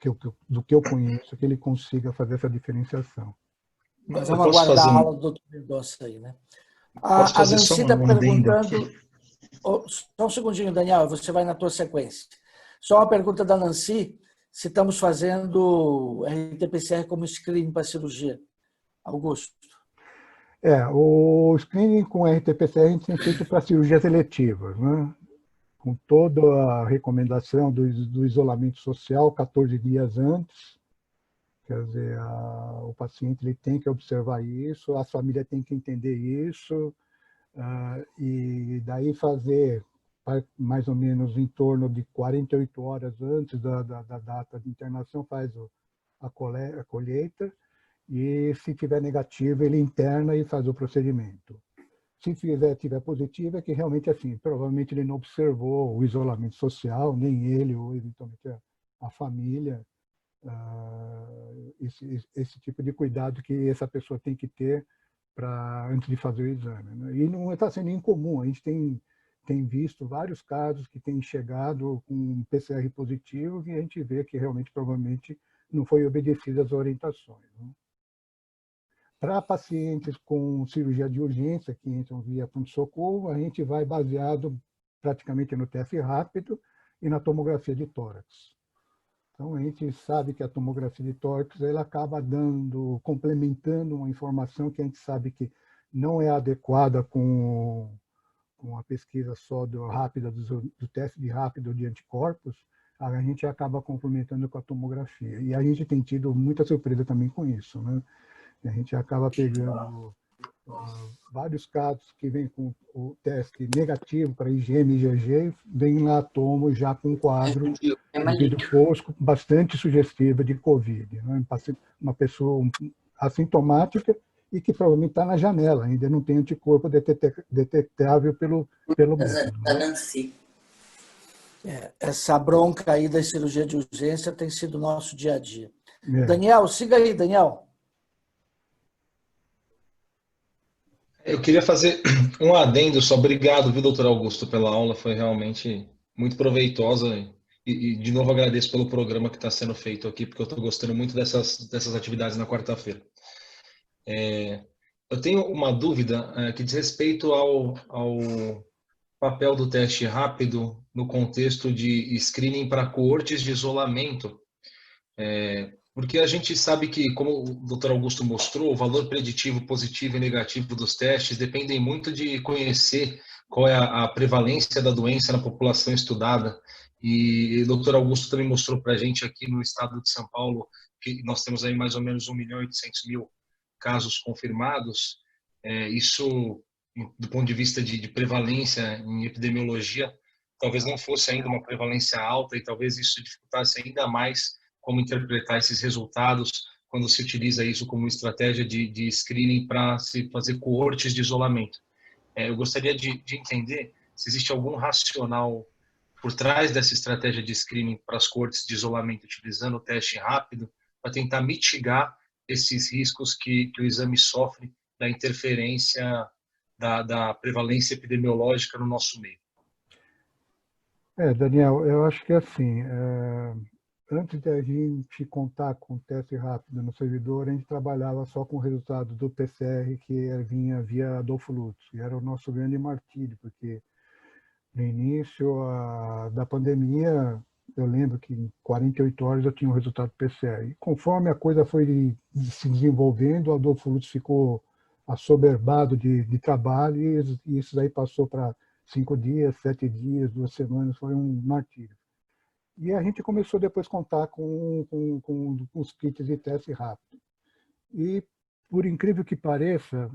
do que eu conheço, que ele consiga fazer essa diferenciação. Mas Eu vamos posso aguardar fazer a um, aula do Dr. Mendonça aí, né? posso A fazer só Nancy está um adendo perguntando. aqui? Só um segundinho, Daniel, você vai na tua sequência. Só uma pergunta da Nancy, se estamos fazendo RT-PCR como screening para cirurgia. Augusto. O screening com RT-PCR a gente tem feito para cirurgias eletivas, né? Com toda a recomendação do isolamento social 14 dias antes. Quer dizer, o paciente ele tem que observar isso, a família tem que entender isso, e daí fazer mais ou menos em torno de 48 horas antes da data de internação, faz a colheita, e se tiver negativo, ele interna e faz o procedimento. Se tiver positivo, é que realmente, assim, provavelmente ele não observou o isolamento social, nem ele, ou eventualmente a família, esse tipo de cuidado que essa pessoa tem que ter antes de fazer o exame, né? E não está sendo incomum, a gente tem visto vários casos que têm chegado com PCR positivo e a gente vê que realmente, provavelmente, não foi obedecido às orientações, né? Para pacientes com cirurgia de urgência, que entram via pronto-socorro, a gente vai baseado praticamente no teste rápido e na tomografia de tórax. Então, a gente sabe que a tomografia de tórax ela acaba complementando uma informação que a gente sabe que não é adequada com a pesquisa só do teste de rápido de anticorpos, a gente acaba complementando com a tomografia. E a gente tem tido muita surpresa também com isso, né? A gente acaba pegando vários casos que vêm com o teste negativo para IgM e IgG, vem lá tomo já com um quadro de vidro fosco bastante sugestivo de Covid, né? Uma pessoa assintomática e que provavelmente está na janela, ainda não tem anticorpo detectável pelo método. Da Nancy. Essa bronca aí da cirurgia de urgência tem sido nosso dia a dia. É. Daniel, siga aí, Daniel. Eu queria fazer um adendo só. Obrigado, viu, doutor Augusto, pela aula. Foi realmente muito proveitosa. De novo, agradeço pelo programa que está sendo feito aqui, porque eu estou gostando muito dessas atividades na quarta-feira. Eu tenho uma dúvida que diz respeito ao papel do teste rápido no contexto de screening para coortes de isolamento. Porque a gente sabe que, como o Dr. Augusto mostrou, o valor preditivo positivo e negativo dos testes dependem muito de conhecer qual é a prevalência da doença na população estudada. E o Dr. Augusto também mostrou para a gente aqui no estado de São Paulo que nós temos aí mais ou menos 1.800.000 casos confirmados. Isso, do ponto de vista de prevalência em epidemiologia, talvez não fosse ainda uma prevalência alta e talvez isso dificultasse ainda mais como interpretar esses resultados quando se utiliza isso como estratégia de screening para se fazer coortes de isolamento. Eu gostaria de entender se existe algum racional por trás dessa estratégia de screening para as coortes de isolamento, utilizando o teste rápido, para tentar mitigar esses riscos que o exame sofre da interferência da prevalência epidemiológica no nosso meio. Daniel, eu acho que assim, antes de a gente contar com o teste rápido no servidor, a gente trabalhava só com o resultado do PCR que vinha via Adolfo Lutz, e era o nosso grande martírio, porque no início da pandemia, eu lembro que em 48 horas eu tinha o resultado do PCR. E conforme a coisa foi se desenvolvendo, o Adolfo Lutz ficou assoberbado de trabalho e isso daí passou para 5 dias, 7 dias, 2 semanas, foi um martírio. E a gente começou depois a contar com os kits de teste rápido. E, por incrível que pareça,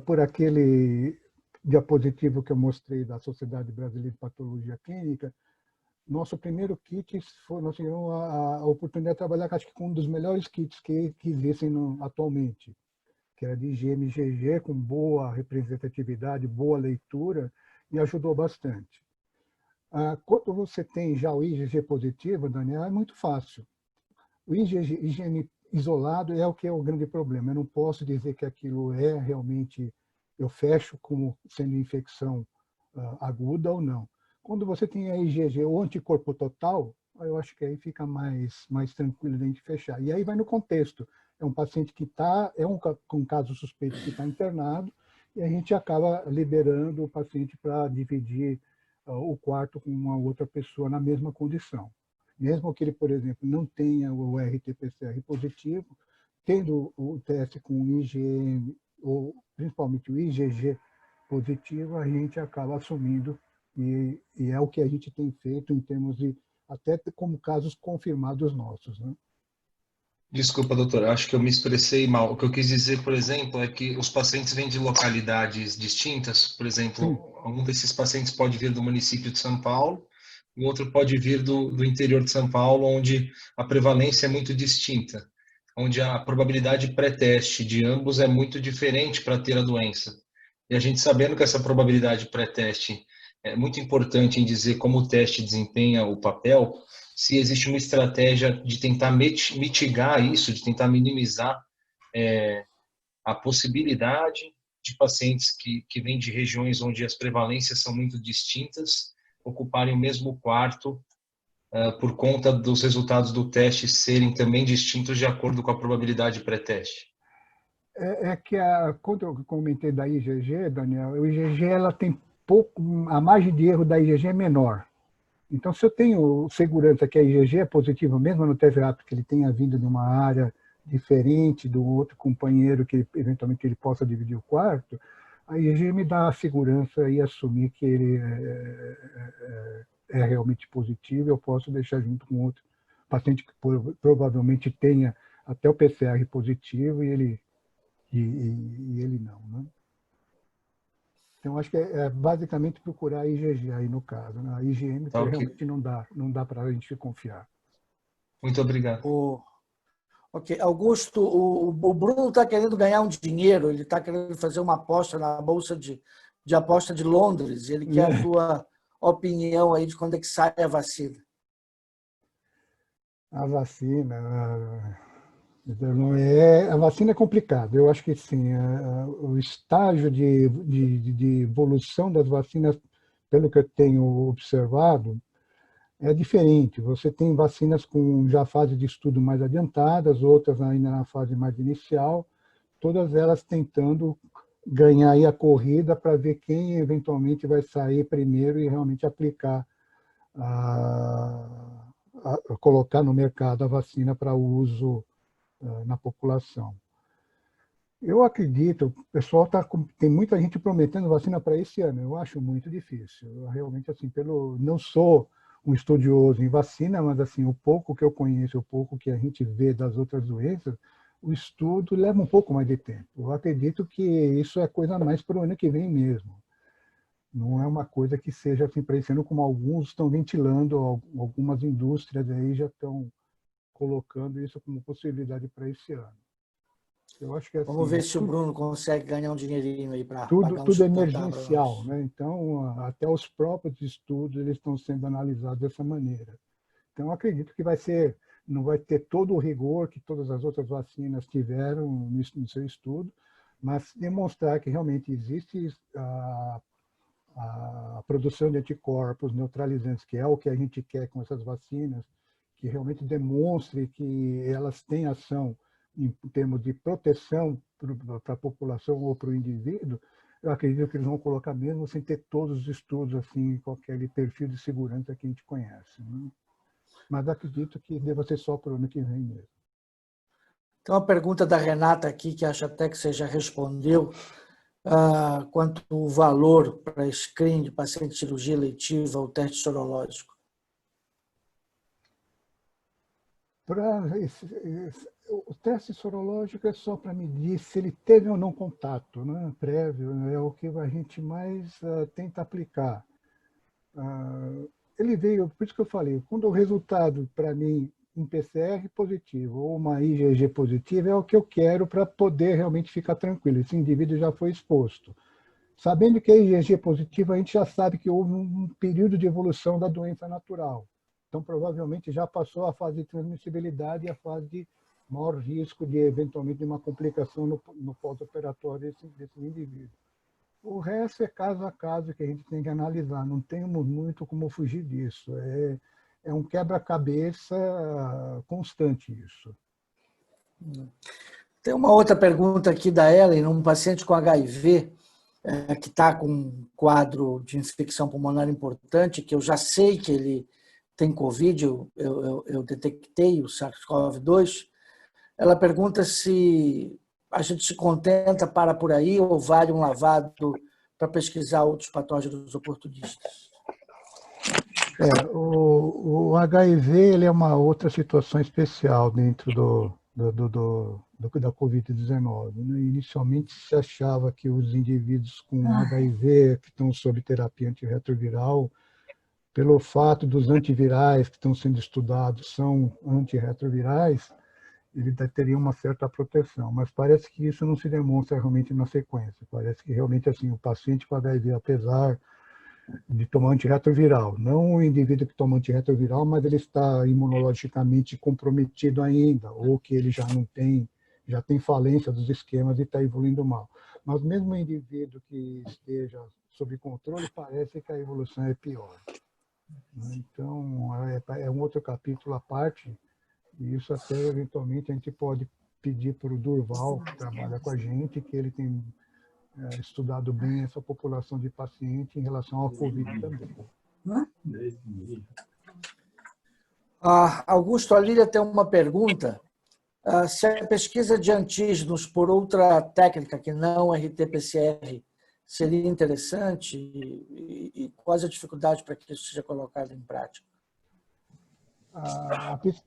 por aquele diapositivo que eu mostrei da Sociedade Brasileira de Patologia Clínica, nosso primeiro kit, nós tivemos a oportunidade de trabalhar, acho que com um dos melhores kits que existem atualmente, que era de IgM-IgG, com boa representatividade, boa leitura, e ajudou bastante. Quando você tem já o IgG positivo, Daniel, é muito fácil. O IgG isolado é o que é o grande problema. Eu não posso dizer que aquilo é realmente, eu fecho como sendo infecção aguda ou não. Quando você tem a IgG ou anticorpo total, eu acho que aí fica mais tranquilo de a gente fechar. E aí vai no contexto. É um paciente que com caso suspeito que está internado, e a gente acaba liberando o paciente para dividir o quarto com uma outra pessoa na mesma condição. Mesmo que ele, por exemplo, não tenha o RT-PCR positivo, tendo o teste com IgM, ou principalmente o IgG positivo, a gente acaba assumindo, e é o que a gente tem feito em termos de, até como casos confirmados nossos, né? Desculpa, doutor, acho que eu me expressei mal. O que eu quis dizer, por exemplo, é que os pacientes vêm de localidades distintas. Por exemplo, Sim. um desses pacientes pode vir do município de São Paulo, o outro pode vir do interior de São Paulo, onde a prevalência é muito distinta, onde a probabilidade pré-teste de ambos é muito diferente para ter a doença. E a gente sabendo que essa probabilidade pré-teste é muito importante em dizer como o teste desempenha o papel, se existe uma estratégia de tentar mitigar isso, de tentar minimizar a possibilidade de pacientes que vêm de regiões onde as prevalências são muito distintas ocuparem o mesmo quarto por conta dos resultados do teste serem também distintos de acordo com a probabilidade pré-teste. Que quando eu comentei da IgG, Daniel, o IgG ela tem pouco, a margem de erro da IgG é menor. Então, se eu tenho segurança que a IgG é positiva, mesmo no teste rápido, que ele tenha vindo de uma área diferente do outro companheiro, que eventualmente ele possa dividir o quarto, a IgG me dá a segurança e assumir que ele é realmente positivo, eu posso deixar junto com outro paciente que provavelmente tenha até o PCR positivo e ele não, né? Então, acho que é basicamente procurar a IgG aí no caso, né? A IgM Tá, ok. realmente não dá para a gente confiar. Muito obrigado. Ok, Augusto, o Bruno está querendo ganhar um dinheiro, ele está querendo fazer uma aposta na Bolsa de Aposta de Londres, ele quer a tua opinião aí de quando é que sai a vacina. A vacina, a vacina é complicada. Eu acho que sim, o estágio de evolução das vacinas, pelo que eu tenho observado, é diferente. Você tem vacinas com já fase de estudo mais adiantadas, outras ainda na fase mais inicial, todas elas tentando ganhar aí a corrida para ver quem eventualmente vai sair primeiro e realmente aplicar, colocar no mercado a vacina para uso na população. Eu acredito, o pessoal tem muita gente prometendo vacina para esse ano. Eu acho muito difícil. Eu realmente, assim, não sou um estudioso em vacina, mas assim, o pouco que eu conheço, o pouco que a gente vê das outras doenças, o estudo leva um pouco mais de tempo. Eu acredito que isso é coisa mais para o ano que vem mesmo. Não é uma coisa que seja assim para esse ano, como alguns estão ventilando, algumas indústrias aí já estão colocando isso como possibilidade para esse ano. Eu acho que assim, Vamos ver se o Bruno consegue ganhar um dinheirinho aí para pagar um tudo é jantar para emergencial, nós. né? Então, até os próprios estudos eles estão sendo analisados dessa maneira. Então, acredito que não vai ter todo o rigor que todas as outras vacinas tiveram no seu estudo, mas demonstrar que realmente existe a produção de anticorpos neutralizantes, que é o que a gente quer com essas vacinas, que realmente demonstre que elas têm ação em termos de proteção para a população ou para o indivíduo. Eu acredito que eles vão colocar mesmo sem ter todos os estudos, assim, com aquele perfil de segurança que a gente conhece, né? Mas acredito que deva ser só para o ano que vem mesmo. Tem uma pergunta da Renata aqui, que acho até que você já respondeu, quanto ao valor para screening de paciente de cirurgia letiva ou teste sorológico. O teste sorológico é só para medir se ele teve ou não contato, né, prévio, é o que a gente mais tenta aplicar. Ele veio, por isso que eu falei, quando o resultado para mim, um PCR positivo ou uma IgG positiva, é o que eu quero para poder realmente ficar tranquilo. Esse indivíduo já foi exposto. Sabendo que é IgG positivo, a gente já sabe que houve um período de evolução da doença natural. Então, provavelmente, já passou a fase de transmissibilidade e a fase de maior risco de, eventualmente, de uma complicação no pós-operatório desse indivíduo. O resto é caso a caso que a gente tem que analisar, não temos muito como fugir disso. É um quebra-cabeça constante isso. Tem uma outra pergunta aqui da Ellen, um paciente com HIV, que está com um quadro de infecção pulmonar importante, que eu já sei que ele tem Covid, eu detectei o SARS-CoV-2. Ela pergunta se a gente se contenta, para por aí, ou vale um lavado para pesquisar outros patógenos oportunistas. O HIV ele é uma outra situação especial dentro da Covid-19. Inicialmente se achava que os indivíduos com HIV que estão sob terapia antirretroviral, pelo fato dos antivirais que estão sendo estudados são antirretrovirais, ele teria uma certa proteção, mas parece que isso não se demonstra realmente na sequência. Parece que realmente assim o paciente com HIV, apesar de tomar antirretroviral, não o indivíduo que toma antirretroviral, mas ele está imunologicamente comprometido ainda, ou que ele já tem falência dos esquemas e está evoluindo mal. Mas mesmo o indivíduo que esteja sob controle, parece que a evolução é pior. Então, é um outro capítulo à parte, e isso até, eventualmente, a gente pode pedir para o Durval, que trabalha com a gente, que ele tem estudado bem essa população de pacientes em relação ao Covid também. Augusto, a Lília tem uma pergunta. Se a pesquisa de antígenos por outra técnica que não RT-PCR seria interessante e quais as dificuldades para que isso seja colocado em prática?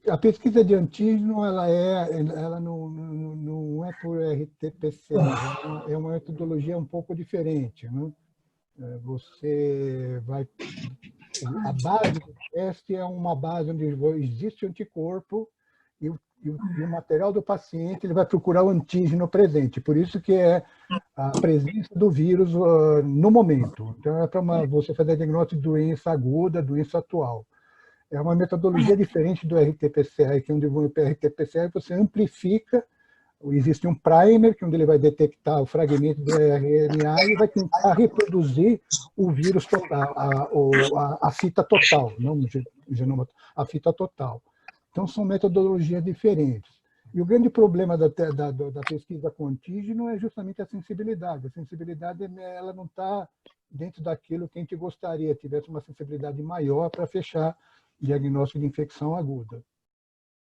A pesquisa de antígeno ela não é por RT-PCR, é uma metodologia um pouco diferente, né? A base do teste é uma base onde existe anticorpo e o material do paciente ele vai procurar o antígeno presente. Por isso que é a presença do vírus no momento. Então, é para você fazer diagnóstico de doença aguda, doença atual. É uma metodologia diferente do RT-PCR, que onde o RT-PCR você amplifica, existe um primer, que onde ele vai detectar o fragmento do RNA e vai tentar reproduzir o vírus total, a fita total, não o genoma, a fita total. Então, são metodologias diferentes. E o grande problema da pesquisa com antígeno é justamente a sensibilidade. A sensibilidade ela não está dentro daquilo que a gente gostaria, tivesse uma sensibilidade maior para fechar diagnóstico de infecção aguda.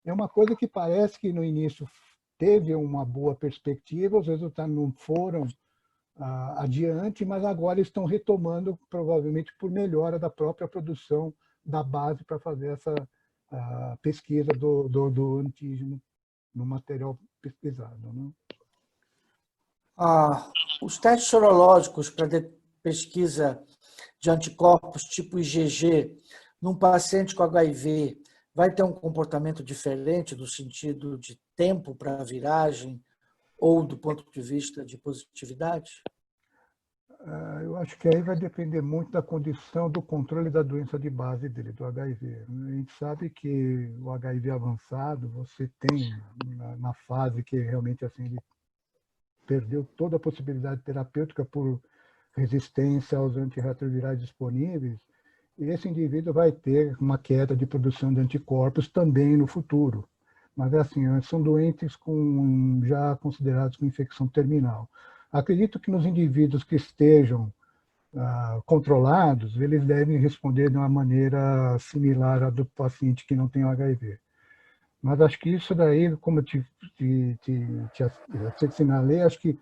É uma coisa que parece que no início teve uma boa perspectiva, os resultados não foram adiante, mas agora estão retomando, provavelmente por melhora da própria produção da base para fazer essa pesquisa do antígeno no material pesquisado. Né? Os testes sorológicos para pesquisa de anticorpos tipo IgG num paciente com HIV vai ter um comportamento diferente no sentido de tempo para a viragem ou do ponto de vista de positividade? Eu acho que aí vai depender muito da condição do controle da doença de base dele, do HIV. A gente sabe que o HIV avançado, você tem, na fase que realmente assim, ele perdeu toda a possibilidade terapêutica por resistência aos antirretrovirais disponíveis, e esse indivíduo vai ter uma queda de produção de anticorpos também no futuro. Mas, assim, são doentes já considerados com infecção terminal. Acredito que nos indivíduos que estejam controlados, eles devem responder de uma maneira similar à do paciente que não tem o HIV. Mas acho que isso daí, como eu te assinalei, acho que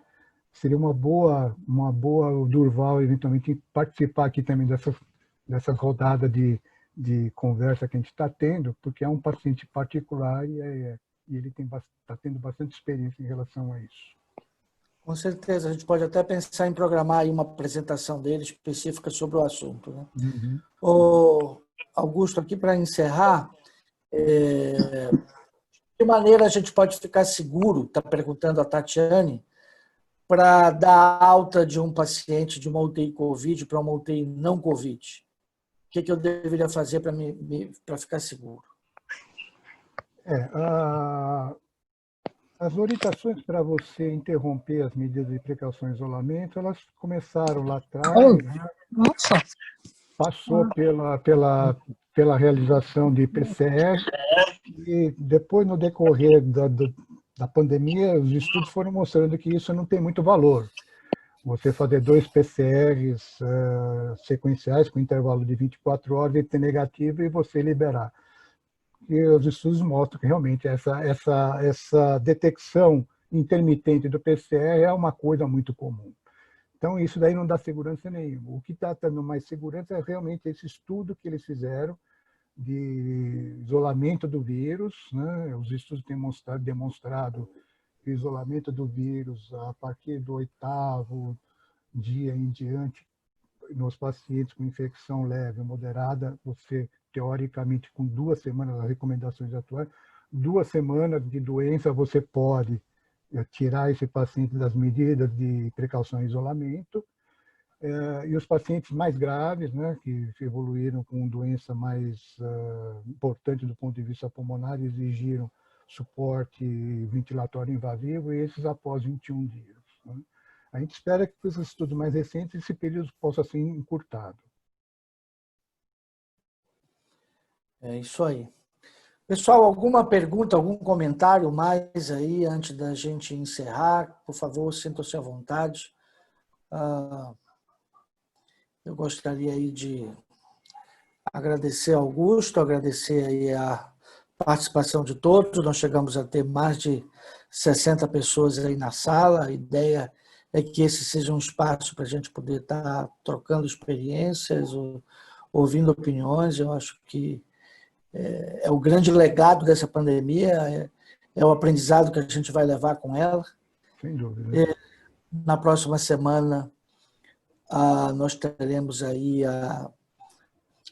seria uma boa o Durval eventualmente participar aqui também dessa rodada de conversa que a gente está tendo, porque é um paciente particular e ele está tendo bastante experiência em relação a isso. Com certeza, a gente pode até pensar em programar aí uma apresentação dele específica sobre o assunto. Né? Uhum. Augusto, aqui para encerrar, de que maneira a gente pode ficar seguro, está perguntando a Tatiane, para dar alta de um paciente de uma UTI Covid para uma UTI não Covid? O que eu deveria fazer para ficar seguro? As orientações para você interromper as medidas de precaução e isolamento, elas começaram lá atrás, né? Nossa. Passou pela realização de PCR e depois, no decorrer da pandemia, os estudos foram mostrando que isso não tem muito valor. Você fazer 2 PCRs sequenciais com intervalo de 24 horas e ter negativo e você liberar. E os estudos mostram que realmente essa detecção intermitente do PCR é uma coisa muito comum. Então, isso daí não dá segurança nenhuma. O que está dando mais segurança é realmente esse estudo que eles fizeram de isolamento do vírus, né? Os estudos têm demonstrado que o isolamento do vírus, a partir do 8º dia em diante, nos pacientes com infecção leve ou moderada, você, teoricamente, com 2 semanas, as recomendações atuais, 2 semanas de doença, você pode tirar esse paciente das medidas de precaução e isolamento. E os pacientes mais graves, né, que evoluíram com doença mais importante do ponto de vista pulmonar, exigiram suporte ventilatório invasivo, e esses após 21 dias. Né? A gente espera que com os estudos mais recentes esse período possa ser encurtado. É isso aí. Pessoal, alguma pergunta, algum comentário mais aí antes da gente encerrar? Por favor, sintam-se à vontade. Eu gostaria aí de agradecer ao Augusto, agradecer aí a participação de todos. Nós chegamos a ter mais de 60 pessoas aí na sala. A ideia é que esse seja um espaço para a gente poder estar trocando experiências, ouvindo opiniões. Eu acho que é o grande legado dessa pandemia, é o aprendizado que a gente vai levar com ela. Sem dúvida. Na próxima semana, nós teremos aí a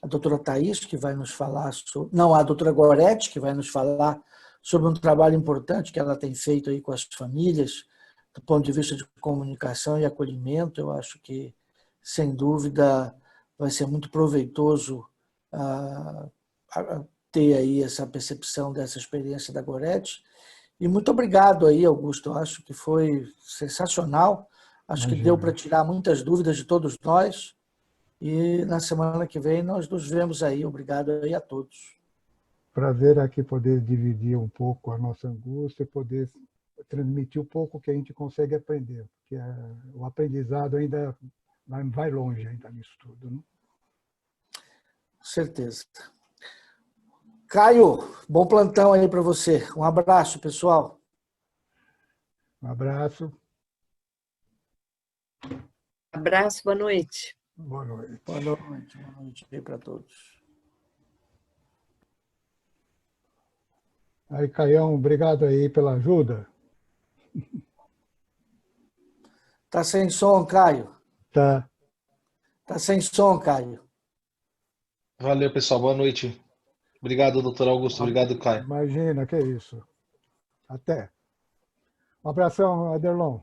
doutora Thaís, que vai nos falar sobre... Não, a doutora Goretti, que vai nos falar sobre um trabalho importante que ela tem feito aí com as famílias, do ponto de vista de comunicação e acolhimento. Eu acho que, sem dúvida, vai ser muito proveitoso ter aí essa percepção dessa experiência da Goretti. E muito obrigado aí, Augusto. Eu acho que foi sensacional. Acho que deu para tirar muitas dúvidas de todos nós. E na semana que vem nós nos vemos aí. Obrigado aí a todos. Prazer aqui poder dividir um pouco a nossa angústia, poder transmitir um pouco o que a gente consegue aprender, porque o aprendizado ainda vai longe ainda nisso tudo, né? Com certeza. Caio, bom plantão aí para você. Um abraço, pessoal. Um abraço. Abraço, boa noite. Boa noite. Boa noite aí para todos. Aí, Caião, obrigado aí pela ajuda. Tá sem som, Caio? Tá. Tá sem som, Caio. Valeu, pessoal. Boa noite. Obrigado, doutor Augusto. Obrigado, Caio. Imagina, que isso. Até. Um abração, Aderlon.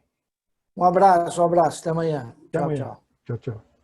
Um abraço. Até amanhã. Até Tchau, amanhã. tchau. Tchau, tchau.